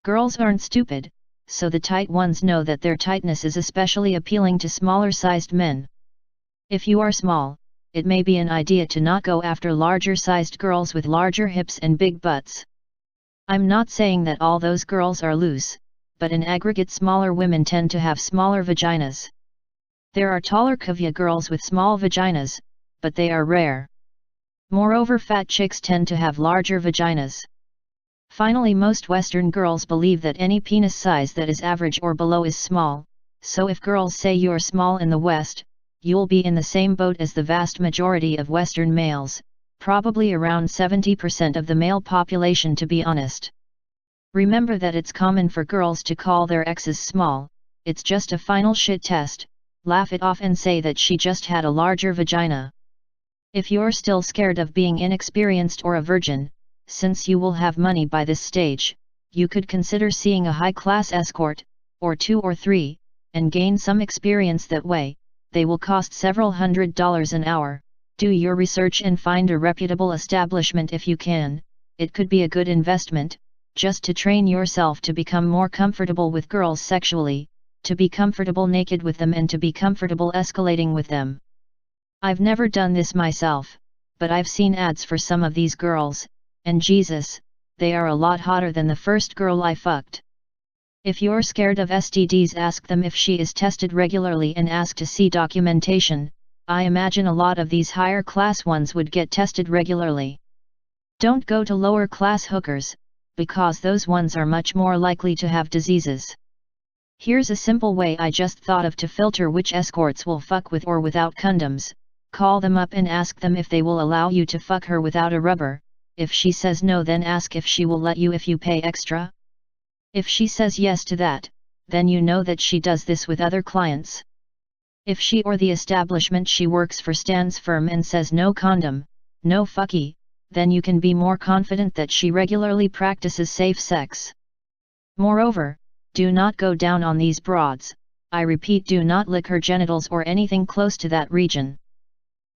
Girls aren't stupid, so the tight ones know that their tightness is especially appealing to smaller-sized men. If you are small, it may be an idea to not go after larger-sized girls with larger hips and big butts. I'm not saying that all those girls are loose, but in aggregate smaller women tend to have smaller vaginas. There are taller cavia girls with small vaginas, but they are rare. Moreover, fat chicks tend to have larger vaginas. Finally, most Western girls believe that any penis size that is average or below is small, so if girls say you're small in the West, you'll be in the same boat as the vast majority of Western males, probably around 70% of the male population to be honest. Remember that it's common for girls to call their exes small, it's just a final shit test, laugh it off and say that she just had a larger vagina. If you're still scared of being inexperienced or a virgin, since you will have money by this stage, you could consider seeing a high-class escort, or 2 or 3, and gain some experience that way. They will cost several $100s an hour. Do your research and find a reputable establishment if you can. It could be a good investment, just to train yourself to become more comfortable with girls sexually, to be comfortable naked with them and to be comfortable escalating with them. I've never done this myself, but I've seen ads for some of these girls, and Jesus, they are a lot hotter than the first girl I fucked. If you're scared of STDs, ask them if she is tested regularly and ask to see documentation. I imagine a lot of these higher class ones would get tested regularly. Don't go to lower class hookers, because those ones are much more likely to have diseases. Here's a simple way I just thought of to filter which escorts will fuck with or without condoms. Call them up and ask them if they will allow you to fuck her without a rubber. If she says no, then ask if she will let you if you pay extra. If she says yes to that, then you know that she does this with other clients. If she or the establishment she works for stands firm and says no condom, no fucky, then you can be more confident that she regularly practices safe sex. Moreover, do not go down on these broads. I repeat, do not lick her genitals or anything close to that region.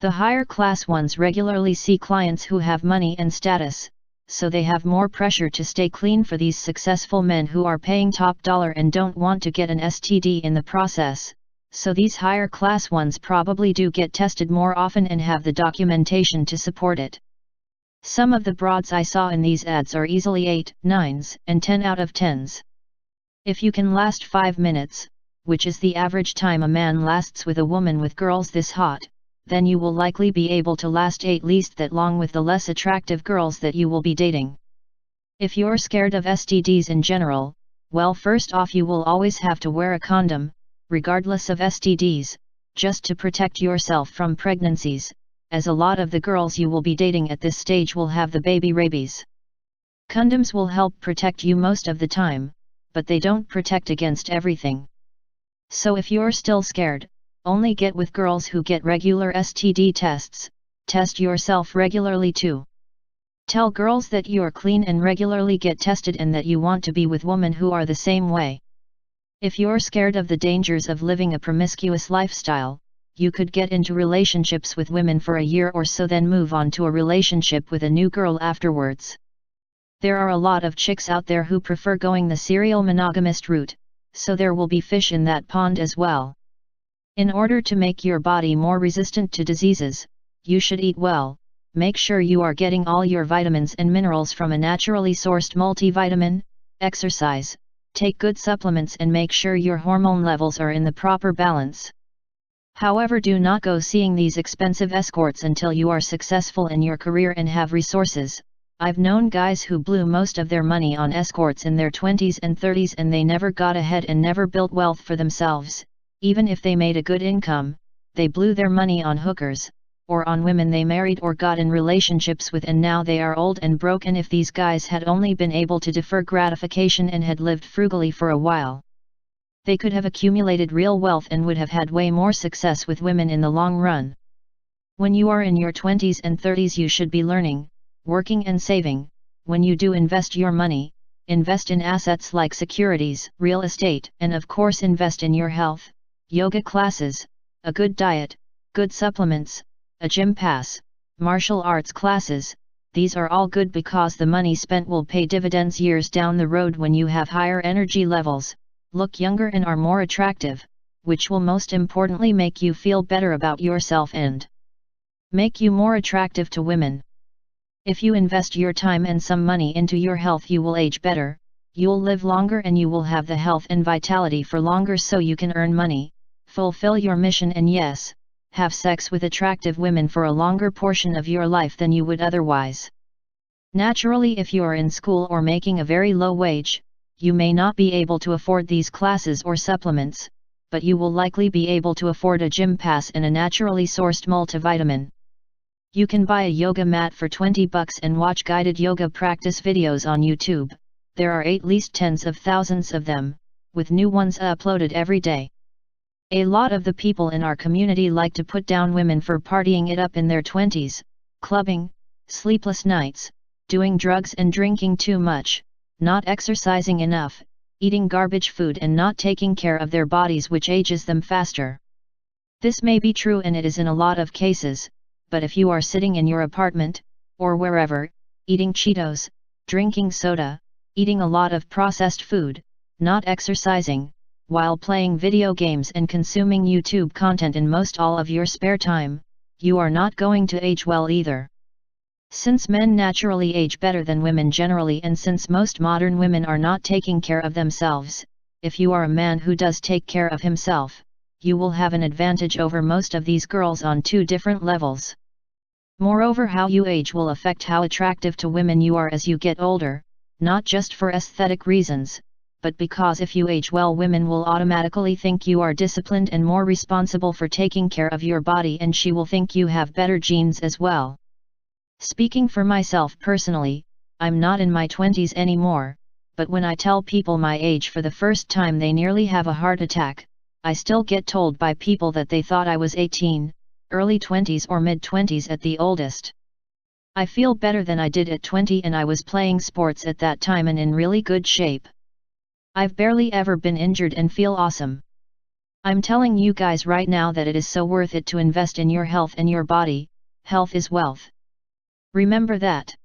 The higher class ones regularly see clients who have money and status, so they have more pressure to stay clean for these successful men who are paying top dollar and don't want to get an STD in the process. So these higher class ones probably do get tested more often and have the documentation to support it. Some of the broads I saw in these ads are easily 8, 9s, and 10 out of 10s. If you can last 5 minutes, which is the average time a man lasts with a woman with girls this hot, then you will likely be able to last at least that long with the less attractive girls that you will be dating. If you're scared of STDs in general, well, first off, you will always have to wear a condom, regardless of STDs, just to protect yourself from pregnancies, as a lot of the girls you will be dating at this stage will have the baby rabies. Condoms will help protect you most of the time, but they don't protect against everything. So if you're still scared, only get with girls who get regular STD tests. Test yourself regularly too. Tell girls that you're clean and regularly get tested and that you want to be with women who are the same way. If you're scared of the dangers of living a promiscuous lifestyle, you could get into relationships with women for a year or so, then move on to a relationship with a new girl afterwards. There are a lot of chicks out there who prefer going the serial monogamist route, so there will be fish in that pond as well. In order to make your body more resistant to diseases, you should eat well. Make sure you are getting all your vitamins and minerals from a naturally sourced multivitamin, exercise, take good supplements, and make sure your hormone levels are in the proper balance. However, do not go seeing these expensive escorts until you are successful in your career and have resources. I've known guys who blew most of their money on escorts in their 20s and 30s and they never got ahead and never built wealth for themselves. Even if they made a good income, they blew their money on hookers, or on women they married or got in relationships with, and now they are old and broken. If these guys had only been able to defer gratification and had lived frugally for a while, they could have accumulated real wealth and would have had way more success with women in the long run. When you are in your 20s and 30s, you should be learning, working and saving. When you do invest your money, invest in assets like securities, real estate, and of course invest in your health. Yoga classes, a good diet, good supplements, a gym pass, martial arts classes, these are all good because the money spent will pay dividends years down the road when you have higher energy levels, look younger and are more attractive, which will most importantly make you feel better about yourself and make you more attractive to women. If you invest your time and some money into your health, you will age better, you'll live longer, and you will have the health and vitality for longer, so you can earn money, fulfill your mission, and yes, have sex with attractive women for a longer portion of your life than you would otherwise. Naturally, if you are in school or making a very low wage, you may not be able to afford these classes or supplements, but you will likely be able to afford a gym pass and a naturally sourced multivitamin. You can buy a yoga mat for $20 and watch guided yoga practice videos on YouTube. There are at least tens of thousands of them, with new ones uploaded every day. A lot of the people in our community like to put down women for partying it up in their 20s, clubbing, sleepless nights, doing drugs and drinking too much, not exercising enough, eating garbage food, and not taking care of their bodies, which ages them faster. This may be true, and it is in a lot of cases, but if you are sitting in your apartment, or wherever, eating Cheetos, drinking soda, eating a lot of processed food, not exercising, while playing video games and consuming YouTube content in most all of your spare time, you are not going to age well either. Since men naturally age better than women generally, and since most modern women are not taking care of themselves, if you are a man who does take care of himself, you will have an advantage over most of these girls on two different levels. Moreover, how you age will affect how attractive to women you are as you get older, not just for aesthetic reasons, but because if you age well, women will automatically think you are disciplined and more responsible for taking care of your body, and she will think you have better genes as well. Speaking for myself personally, I'm not in my 20s anymore, but when I tell people my age for the first time they nearly have a heart attack. I still get told by people that they thought I was 18, early 20s or mid-20s at the oldest. I feel better than I did at 20, and I was playing sports at that time and in really good shape. I've barely ever been injured and feel awesome. I'm telling you guys right now that it is so worth it to invest in your health and your body. Health is wealth. Remember that.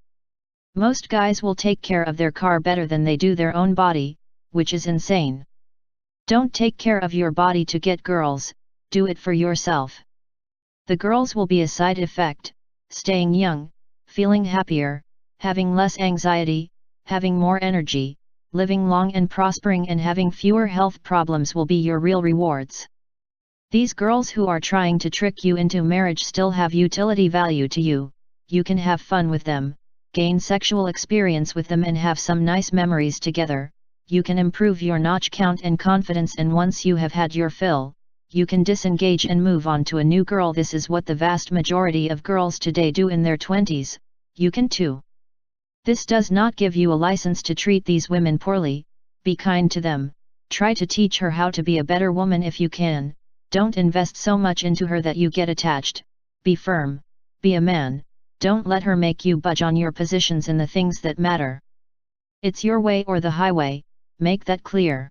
Most guys will take care of their car better than they do their own body, which is insane. Don't take care of your body to get girls, do it for yourself. The girls will be a side effect. Staying young, feeling happier, having less anxiety, having more energy, living long and prospering, and having fewer health problems will be your real rewards. These girls who are trying to trick you into marriage still have utility value to you. You can have fun with them, gain sexual experience with them, and have some nice memories together. You can improve your notch count and confidence, and once you have had your fill, you can disengage and move on to a new girl. This is what the vast majority of girls today do in their 20s, you can too. This does not give you a license to treat these women poorly. Be kind to them, try to teach her how to be a better woman if you can. Don't invest so much into her that you get attached. Be firm, be a man, don't let her make you budge on your positions in the things that matter. It's your way or the highway. Make that clear.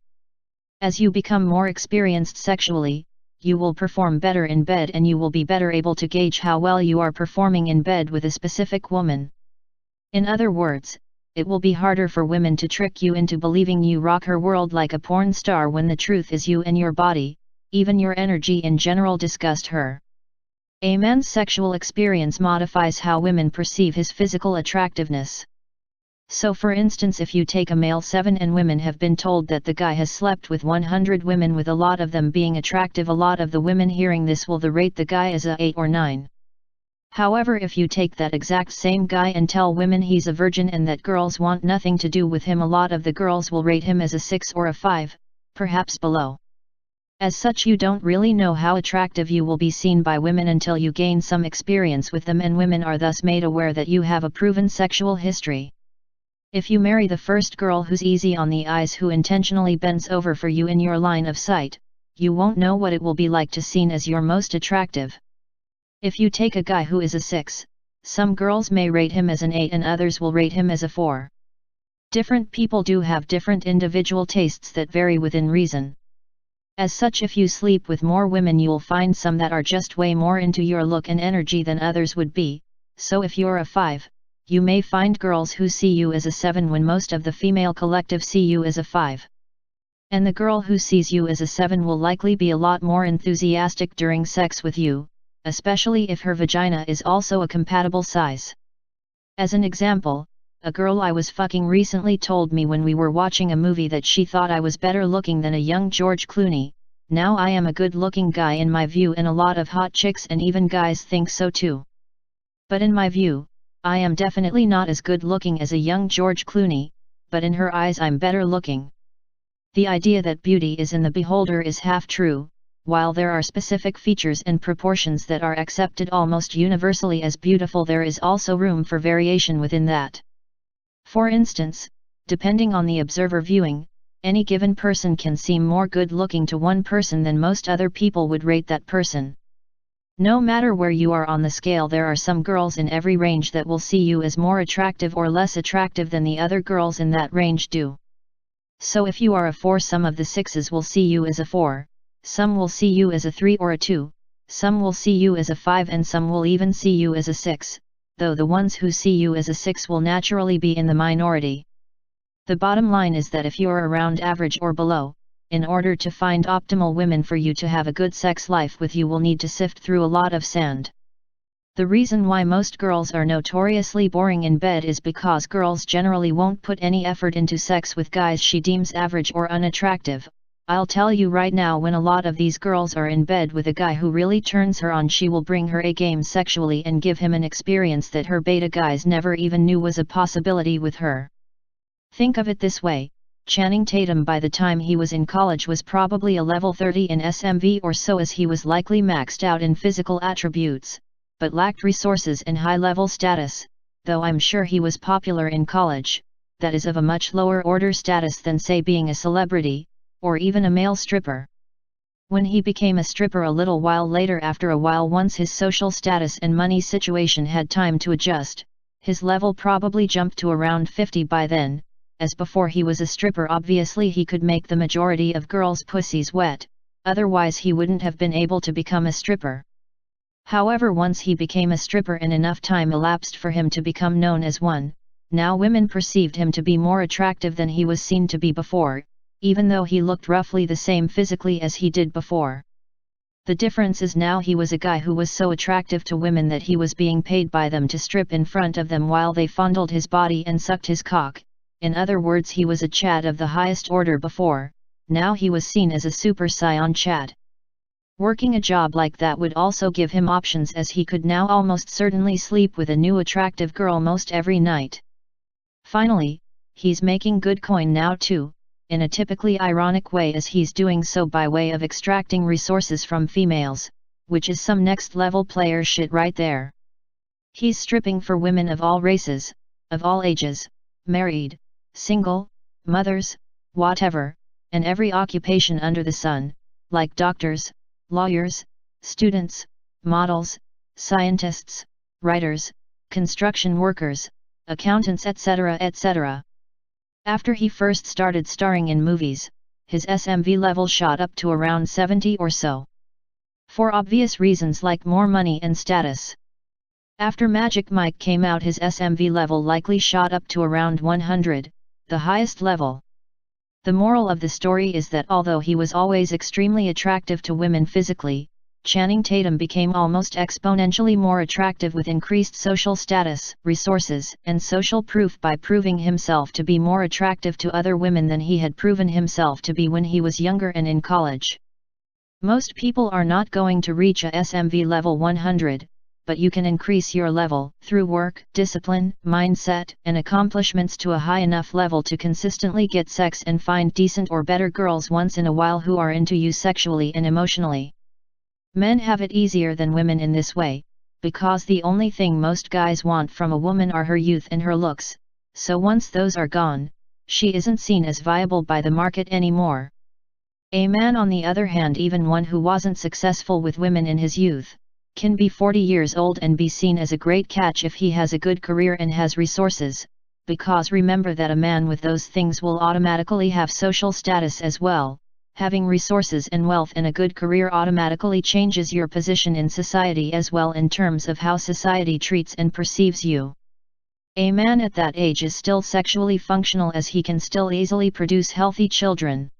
As you become more experienced sexually, you will perform better in bed, and you will be better able to gauge how well you are performing in bed with a specific woman. In other words, it will be harder for women to trick you into believing you rock her world like a porn star when the truth is you and your body, even your energy in general, disgust her. A man's sexual experience modifies how women perceive his physical attractiveness. So for instance, if you take a male 7 and women have been told that the guy has slept with 100 women with a lot of them being attractive, a lot of the women hearing this will rate the guy as a 8 or 9. However, if you take that exact same guy and tell women he's a virgin and that girls want nothing to do with him, a lot of the girls will rate him as a 6 or a 5, perhaps below. As such, you don't really know how attractive you will be seen by women until you gain some experience with them, and women are thus made aware that you have a proven sexual history. If you marry the first girl who's easy on the eyes, who intentionally bends over for you in your line of sight, you won't know what it will be like to seen as your most attractive. If you take a guy who is a 6, some girls may rate him as an 8 and others will rate him as a 4. Different people do have different individual tastes that vary within reason. As such, if you sleep with more women, you'll find some that are just way more into your look and energy than others would be. So if you're a 5, you may find girls who see you as a 7 when most of the female collective see you as a 5. And the girl who sees you as a 7 will likely be a lot more enthusiastic during sex with you, especially if her vagina is also a compatible size. As an example, a girl I was fucking recently told me when we were watching a movie that she thought I was better looking than a young George Clooney. Now I am a good looking guy in my view, and a lot of hot chicks and even guys think so too. But in my view, I am definitely not as good looking as a young George Clooney, but in her eyes I'm better looking. The idea that beauty is in the beholder is half true. While there are specific features and proportions that are accepted almost universally as beautiful, there is also room for variation within that. For instance, depending on the observer viewing, any given person can seem more good-looking to one person than most other people would rate that person. No matter where you are on the scale, there are some girls in every range that will see you as more attractive or less attractive than the other girls in that range do. So if you are a 4, some of the 6s will see you as a 4, some will see you as a 3 or a 2, some will see you as a 5, and some will even see you as a 6, though the ones who see you as a 6 will naturally be in the minority. The bottom line is that if you're around average or below, in order to find optimal women for you to have a good sex life with, you will need to sift through a lot of sand. The reason why most girls are notoriously boring in bed is because girls generally won't put any effort into sex with guys she deems average or unattractive. I'll tell you right now, when a lot of these girls are in bed with a guy who really turns her on, she will bring her A game sexually and give him an experience that her beta guys never even knew was a possibility with her. Think of it this way, Channing Tatum by the time he was in college was probably a level 30 in SMV or so, as he was likely maxed out in physical attributes, but lacked resources and high-level status, though I'm sure he was popular in college. That is of a much lower order status than, say, being a celebrity, or even a male stripper. When he became a stripper a little while later, after a while, once his social status and money situation had time to adjust, his level probably jumped to around 50 by then. As before he was a stripper, obviously he could make the majority of girls' pussies wet, otherwise he wouldn't have been able to become a stripper. However, once he became a stripper and enough time elapsed for him to become known as one, now women perceived him to be more attractive than he was seen to be before, even though he looked roughly the same physically as he did before. The difference is now he was a guy who was so attractive to women that he was being paid by them to strip in front of them while they fondled his body and sucked his cock. In other words, he was a Chad of the highest order before, now he was seen as a super scion Chad. Working a job like that would also give him options, as he could now almost certainly sleep with a new attractive girl most every night. Finally, he's making good coin now too, in a typically ironic way, as he's doing so by way of extracting resources from females, which is some next level player shit right there. He's stripping for women of all races, of all ages, married, single, mothers, whatever, and every occupation under the sun, like doctors, lawyers, students, models, scientists, writers, construction workers, accountants, etc., etc. After he first started starring in movies, his SMV level shot up to around 70 or so. For obvious reasons like more money and status. After Magic Mike came out, his SMV level likely shot up to around 100, the highest level. The moral of the story is that although he was always extremely attractive to women physically, Channing Tatum became almost exponentially more attractive with increased social status, resources, and social proof by proving himself to be more attractive to other women than he had proven himself to be when he was younger and in college. Most people are not going to reach a SMV level 100, but you can increase your level through work, discipline, mindset, and accomplishments to a high enough level to consistently get sex and find decent or better girls once in a while who are into you sexually and emotionally. Men have it easier than women in this way, because the only thing most guys want from a woman are her youth and her looks, so once those are gone, she isn't seen as viable by the market anymore. A man, on the other hand, even one who wasn't successful with women in his youth, can be 40 years old and be seen as a great catch if he has a good career and has resources, because remember that a man with those things will automatically have social status as well. Having resources and wealth and a good career automatically changes your position in society as well, in terms of how society treats and perceives you. A man at that age is still sexually functional, as he can still easily produce healthy children.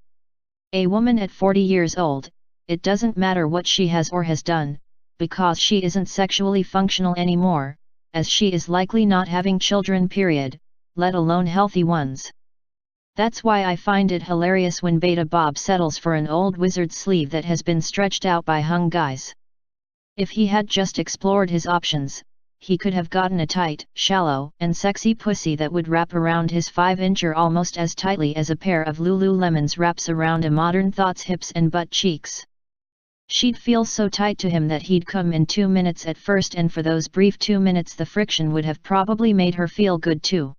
A woman at 40 years old, it doesn't matter what she has or has done, because she isn't sexually functional anymore, as she is likely not having children period, let alone healthy ones. That's why I find it hilarious when Beta Bob settles for an old wizard sleeve that has been stretched out by hung guys. If he had just explored his options, he could have gotten a tight, shallow, and sexy pussy that would wrap around his 5-incher almost as tightly as a pair of Lululemons wraps around a modern thought's hips and butt cheeks. She'd feel so tight to him that he'd come in 2 minutes at first, and for those brief 2 minutes the friction would have probably made her feel good too.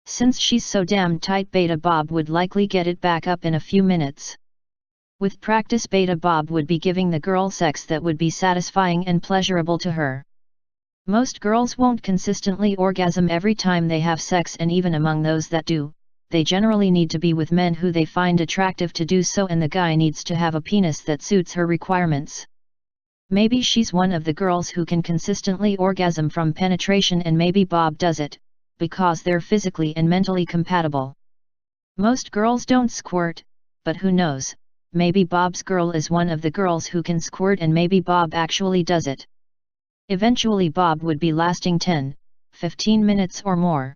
Since she's so damn tight, Beta Bob would likely get it back up in a few minutes. With practice, Beta Bob would be giving the girl sex that would be satisfying and pleasurable to her. Most girls won't consistently orgasm every time they have sex, and even among those that do, they generally need to be with men who they find attractive to do so, and the guy needs to have a penis that suits her requirements. Maybe she's one of the girls who can consistently orgasm from penetration, and maybe Bob does it, because they're physically and mentally compatible. Most girls don't squirt, but who knows, maybe Bob's girl is one of the girls who can squirt, and maybe Bob actually does it. Eventually Bob would be lasting 10-15 minutes or more.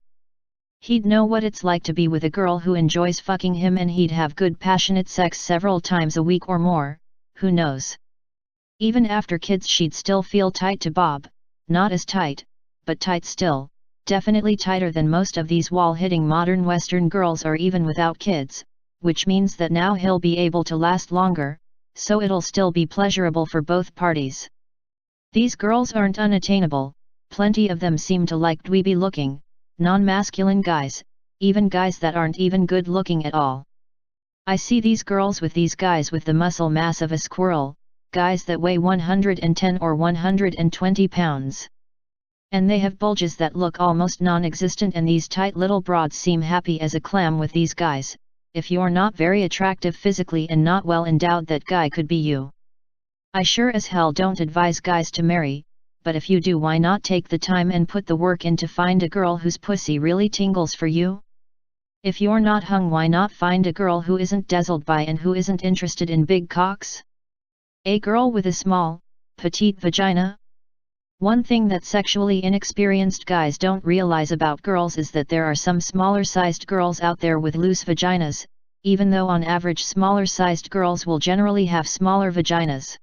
He'd know what it's like to be with a girl who enjoys fucking him, and he'd have good passionate sex several times a week or more, who knows. Even after kids she'd still feel tight to Bob, not as tight, but tight still, definitely tighter than most of these wall-hitting modern Western girls are even without kids, which means that now he'll be able to last longer, so it'll still be pleasurable for both parties. These girls aren't unattainable, plenty of them seem to like dweeby-looking, non-masculine guys, even guys that aren't even good-looking at all. I see these girls with these guys with the muscle mass of a squirrel, guys that weigh 110 or 120 pounds. And they have bulges that look almost non-existent, and these tight little broads seem happy as a clam with these guys. If you're not very attractive physically and not well endowed, that guy could be you. I sure as hell don't advise guys to marry, but if you do, why not take the time and put the work in to find a girl whose pussy really tingles for you? If you're not hung, why not find a girl who isn't dazzled by and who isn't interested in big cocks? A girl with a small, petite vagina? One thing that sexually inexperienced guys don't realize about girls is that there are some smaller-sized girls out there with loose vaginas, even though on average smaller-sized girls will generally have smaller vaginas.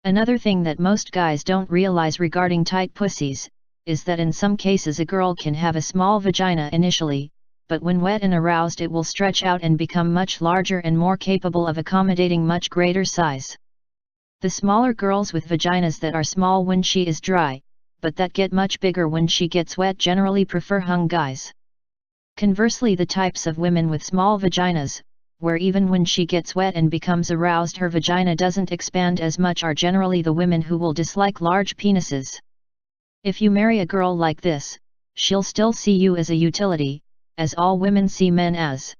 Another thing that most guys don't realize regarding tight pussies, is that in some cases a girl can have a small vagina initially, but when wet and aroused it will stretch out and become much larger and more capable of accommodating much greater size. The smaller girls with vaginas that are small when she is dry, but that get much bigger when she gets wet, generally prefer hung guys. Conversely, the types of women with small vaginas, where even when she gets wet and becomes aroused her vagina doesn't expand as much, are generally the women who will dislike large penises. If you marry a girl like this, she'll still see you as a utility, as all women see men as.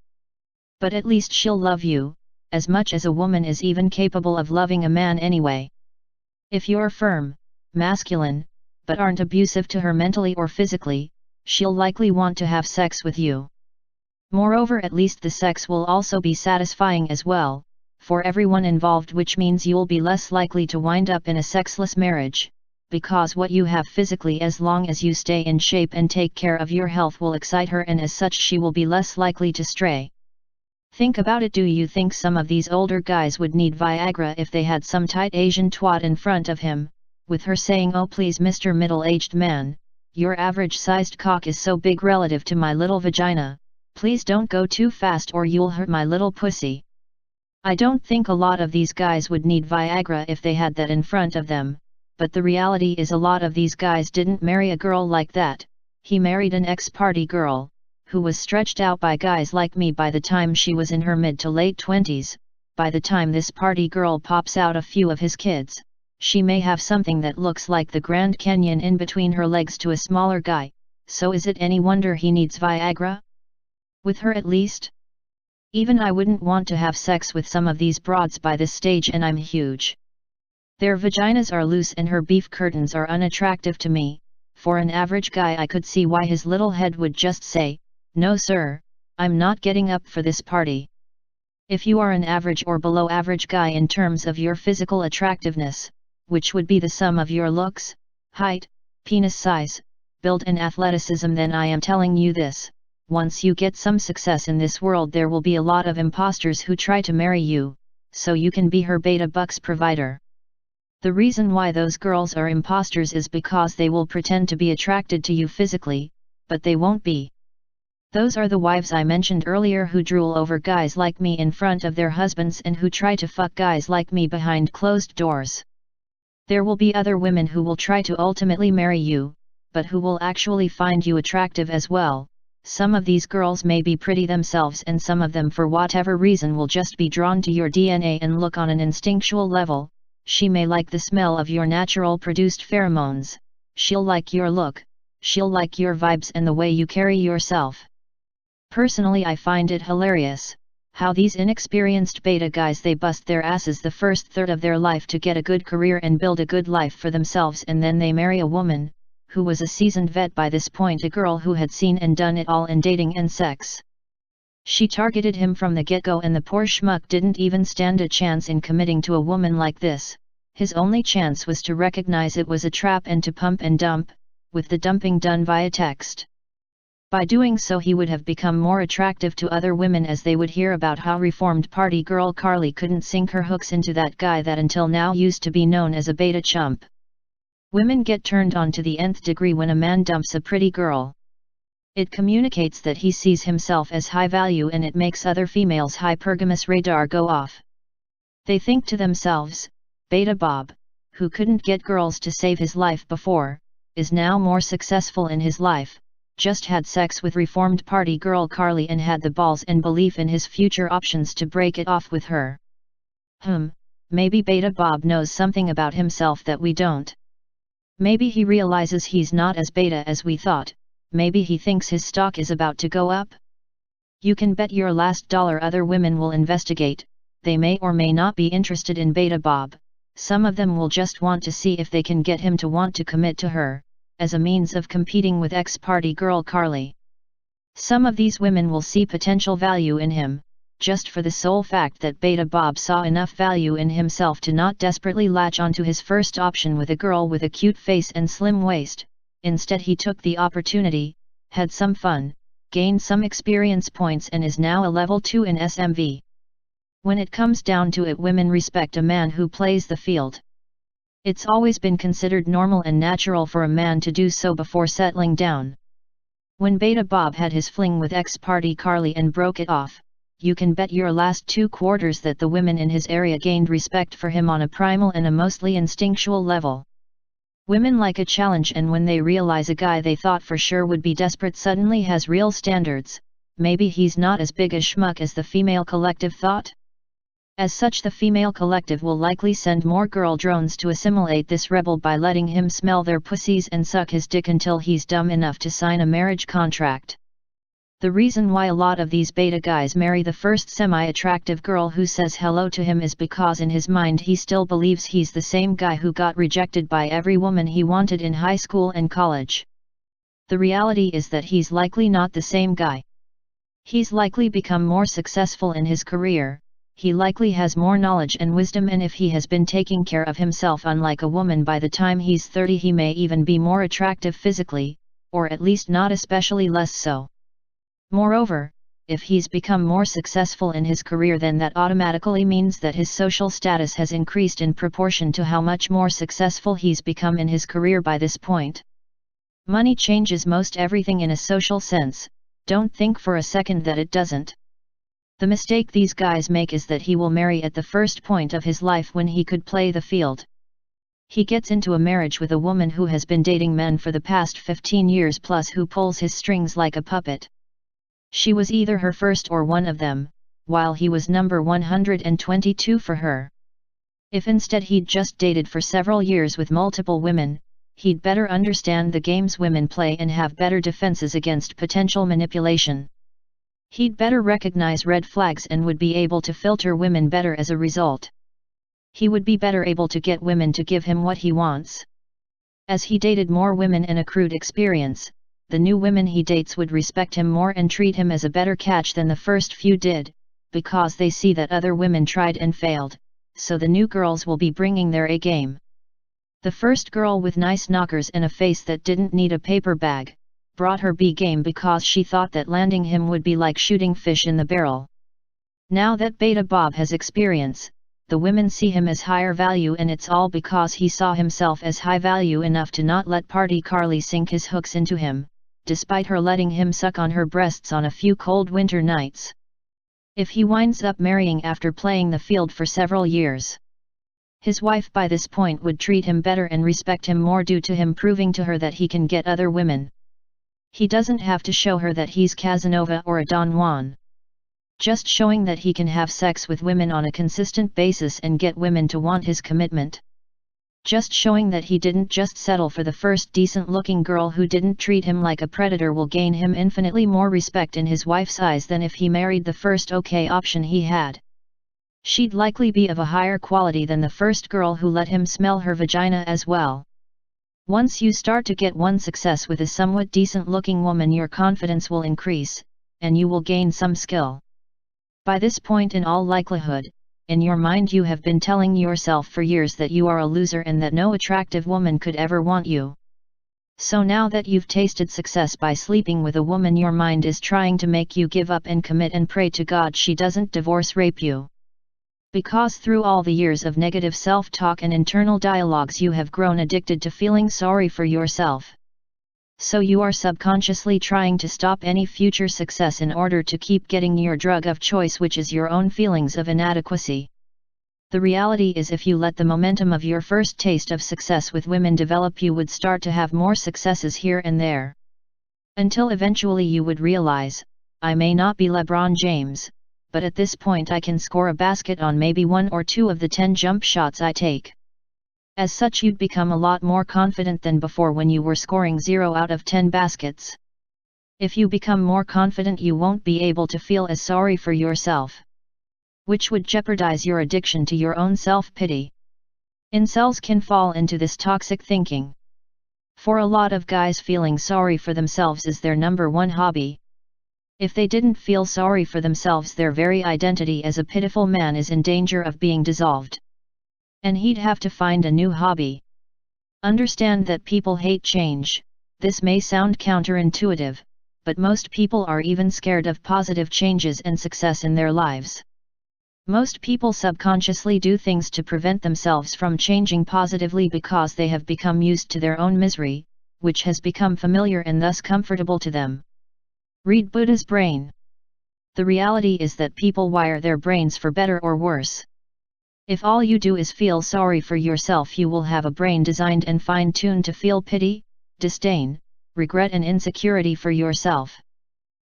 But at least she'll love you, as much as a woman is even capable of loving a man anyway. If you're firm, masculine, but aren't abusive to her mentally or physically, she'll likely want to have sex with you. Moreover, at least the sex will also be satisfying as well, for everyone involved, which means you'll be less likely to wind up in a sexless marriage, because what you have physically, as long as you stay in shape and take care of your health, will excite her, and as such she will be less likely to stray. Think about it. Do you think some of these older guys would need Viagra if they had some tight Asian twat in front of him, with her saying, "Oh please Mr. Middle-aged man, your average-sized cock is so big relative to my little vagina, please don't go too fast or you'll hurt my little pussy"? I don't think a lot of these guys would need Viagra if they had that in front of them, but the reality is a lot of these guys didn't marry a girl like that. He married an ex-party girl, who was stretched out by guys like me by the time she was in her mid to late 20s. By the time this party girl pops out a few of his kids, she may have something that looks like the Grand Canyon in between her legs to a smaller guy, so is it any wonder he needs Viagra? With her at least? Even I wouldn't want to have sex with some of these broads by this stage, and I'm huge. Their vaginas are loose and her beef curtains are unattractive to me. For an average guy, I could see why his little head would just say, "No sir, I'm not getting up for this party." If you are an average or below average guy in terms of your physical attractiveness, which would be the sum of your looks, height, penis size, build and athleticism, then I am telling you this: once you get some success in this world, there will be a lot of imposters who try to marry you, so you can be her beta bucks provider. The reason why those girls are imposters is because they will pretend to be attracted to you physically, but they won't be. Those are the wives I mentioned earlier who drool over guys like me in front of their husbands and who try to fuck guys like me behind closed doors. There will be other women who will try to ultimately marry you, but who will actually find you attractive as well. Some of these girls may be pretty themselves, and some of them for whatever reason will just be drawn to your DNA and look on an instinctual level. She may like the smell of your natural produced pheromones, she'll like your look, she'll like your vibes and the way you carry yourself. Personally, I find it hilarious how these inexperienced beta guys, they bust their asses the first third of their life to get a good career and build a good life for themselves, and then they marry a woman who was a seasoned vet by this point, a girl who had seen and done it all in dating and sex. She targeted him from the get-go, and the poor schmuck didn't even stand a chance in committing to a woman like this. His only chance was to recognize it was a trap and to pump and dump, with the dumping done via text. By doing so he would have become more attractive to other women, as they would hear about how reformed party girl Carly couldn't sink her hooks into that guy that until now used to be known as a beta chump. Women get turned on to the nth degree when a man dumps a pretty girl. It communicates that he sees himself as high value, and it makes other females' hypergamous radar go off. They think to themselves, Beta Bob, who couldn't get girls to save his life before, is now more successful in his life, just had sex with reformed party girl Carly and had the balls and belief in his future options to break it off with her. Maybe Beta Bob knows something about himself that we don't. Maybe he realizes he's not as beta as we thought. Maybe he thinks his stock is about to go up. You can bet your last dollar other women will investigate. They may or may not be interested in Beta Bob. Some of them will just want to see if they can get him to want to commit to her, as a means of competing with ex-party girl Carly. Some of these women will see potential value in him, just for the sole fact that Beta Bob saw enough value in himself to not desperately latch onto his first option with a girl with a cute face and slim waist. Instead he took the opportunity, had some fun, gained some experience points, and is now a level 2 in SMV. When it comes down to it, women respect a man who plays the field. It's always been considered normal and natural for a man to do so before settling down. When Beta Bob had his fling with ex-party Carly and broke it off, you can bet your last 2 quarters that the women in his area gained respect for him on a primal and a mostly instinctual level. Women like a challenge, and when they realize a guy they thought for sure would be desperate suddenly has real standards, maybe he's not as big a schmuck as the female collective thought. As such, the female collective will likely send more girl drones to assimilate this rebel by letting him smell their pussies and suck his dick until he's dumb enough to sign a marriage contract. The reason why a lot of these beta guys marry the first semi-attractive girl who says hello to him is because in his mind he still believes he's the same guy who got rejected by every woman he wanted in high school and college. The reality is that he's likely not the same guy. He's likely become more successful in his career, he likely has more knowledge and wisdom, and if he has been taking care of himself unlike a woman by the time he's 30, he may even be more attractive physically, or at least not especially less so. Moreover, if he's become more successful in his career, then that automatically means that his social status has increased in proportion to how much more successful he's become in his career by this point. Money changes most everything in a social sense, don't think for a second that it doesn't. The mistake these guys make is that he will marry at the first point of his life when he could play the field. He gets into a marriage with a woman who has been dating men for the past 15 years plus, who pulls his strings like a puppet. She was either her first or one of them, while he was number 122 for her. If instead he'd just dated for several years with multiple women, he'd better understand the games women play and have better defenses against potential manipulation. He'd better recognize red flags and would be able to filter women better as a result. He would be better able to get women to give him what he wants. As he dated more women and accrued experience, the new women he dates would respect him more and treat him as a better catch than the first few did, because they see that other women tried and failed, so the new girls will be bringing their A game. The first girl with nice knockers and a face that didn't need a paper bag, brought her B game because she thought that landing him would be like shooting fish in the barrel. Now that Beta Bob has experience, the women see him as higher value, and it's all because he saw himself as high value enough to not let party Carly sink his hooks into him, despite her letting him suck on her breasts on a few cold winter nights. If he winds up marrying after playing the field for several years, his wife by this point would treat him better and respect him more due to him proving to her that he can get other women. He doesn't have to show her that he's Casanova or a Don Juan. Just showing that he can have sex with women on a consistent basis and get women to want his commitment. Just showing that he didn't just settle for the first decent-looking girl who didn't treat him like a predator will gain him infinitely more respect in his wife's eyes than if he married the first okay option he had. She'd likely be of a higher quality than the first girl who let him smell her vagina as well. Once you start to get one success with a somewhat decent-looking woman, your confidence will increase, and you will gain some skill. By this point, in all likelihood, in your mind you have been telling yourself for years that you are a loser and that no attractive woman could ever want you. So now that you've tasted success by sleeping with a woman, your mind is trying to make you give up and commit and pray to God she doesn't divorce rape you. Because through all the years of negative self-talk and internal dialogues you have grown addicted to feeling sorry for yourself. So you are subconsciously trying to stop any future success in order to keep getting your drug of choice, which is your own feelings of inadequacy. The reality is, if you let the momentum of your first taste of success with women develop, you would start to have more successes here and there. Until eventually you would realize, I may not be LeBron James, but at this point I can score a basket on maybe 1 or 2 of the 10 jump shots I take. As such, you'd become a lot more confident than before when you were scoring 0 out of 10 baskets. If you become more confident, you won't be able to feel as sorry for yourself, which would jeopardize your addiction to your own self-pity. Incels can fall into this toxic thinking. For a lot of guys, feeling sorry for themselves is their number one hobby. If they didn't feel sorry for themselves, their very identity as a pitiful man is in danger of being dissolved. And he'd have to find a new hobby. Understand that people hate change. This may sound counterintuitive, but most people are even scared of positive changes and success in their lives. Most people subconsciously do things to prevent themselves from changing positively because they have become used to their own misery, which has become familiar and thus comfortable to them. Read Buddha's brain. The reality is that people wire their brains for better or worse. If all you do is feel sorry for yourself, you will have a brain designed and fine-tuned to feel pity, disdain, regret and insecurity for yourself.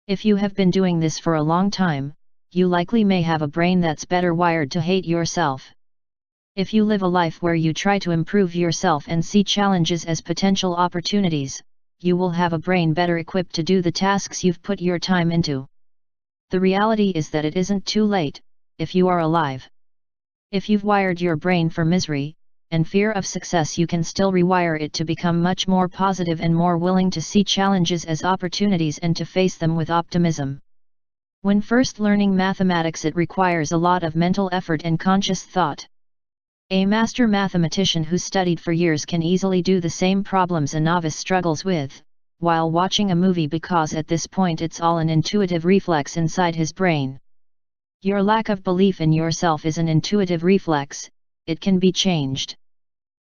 If you have been doing this for a long time, you likely may have a brain that's better wired to hate yourself. If you live a life where you try to improve yourself and see challenges as potential opportunities, you will have a brain better equipped to do the tasks you've put your time into. The reality is that it isn't too late, if you are alive. If you've wired your brain for misery and fear of success, you can still rewire it to become much more positive and more willing to see challenges as opportunities and to face them with optimism. When first learning mathematics, it requires a lot of mental effort and conscious thought. A master mathematician who studied for years can easily do the same problems a novice struggles with, while watching a movie, because at this point it's all an intuitive reflex inside his brain. Your lack of belief in yourself is an intuitive reflex. It can be changed.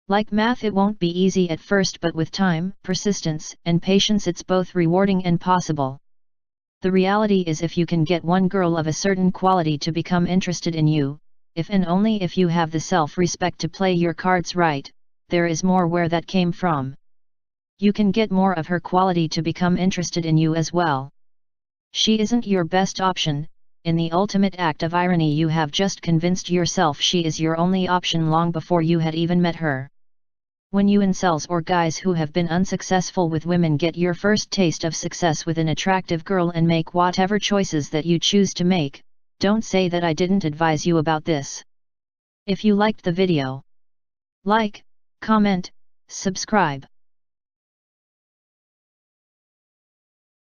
Like math, it won't be easy at first, but with time, persistence, and patience it's both rewarding and possible. The reality is, if you can get one girl of a certain quality to become interested in you, if and only if you have the self-respect to play your cards right, there is more where that came from. You can get more of her quality to become interested in you as well. She isn't your best option. In the ultimate act of irony, you have just convinced yourself she is your only option long before you had even met her. When you incels or guys who have been unsuccessful with women get your first taste of success with an attractive girl and make whatever choices that you choose to make, don't say that I didn't advise you about this. If you liked the video, like, comment, subscribe.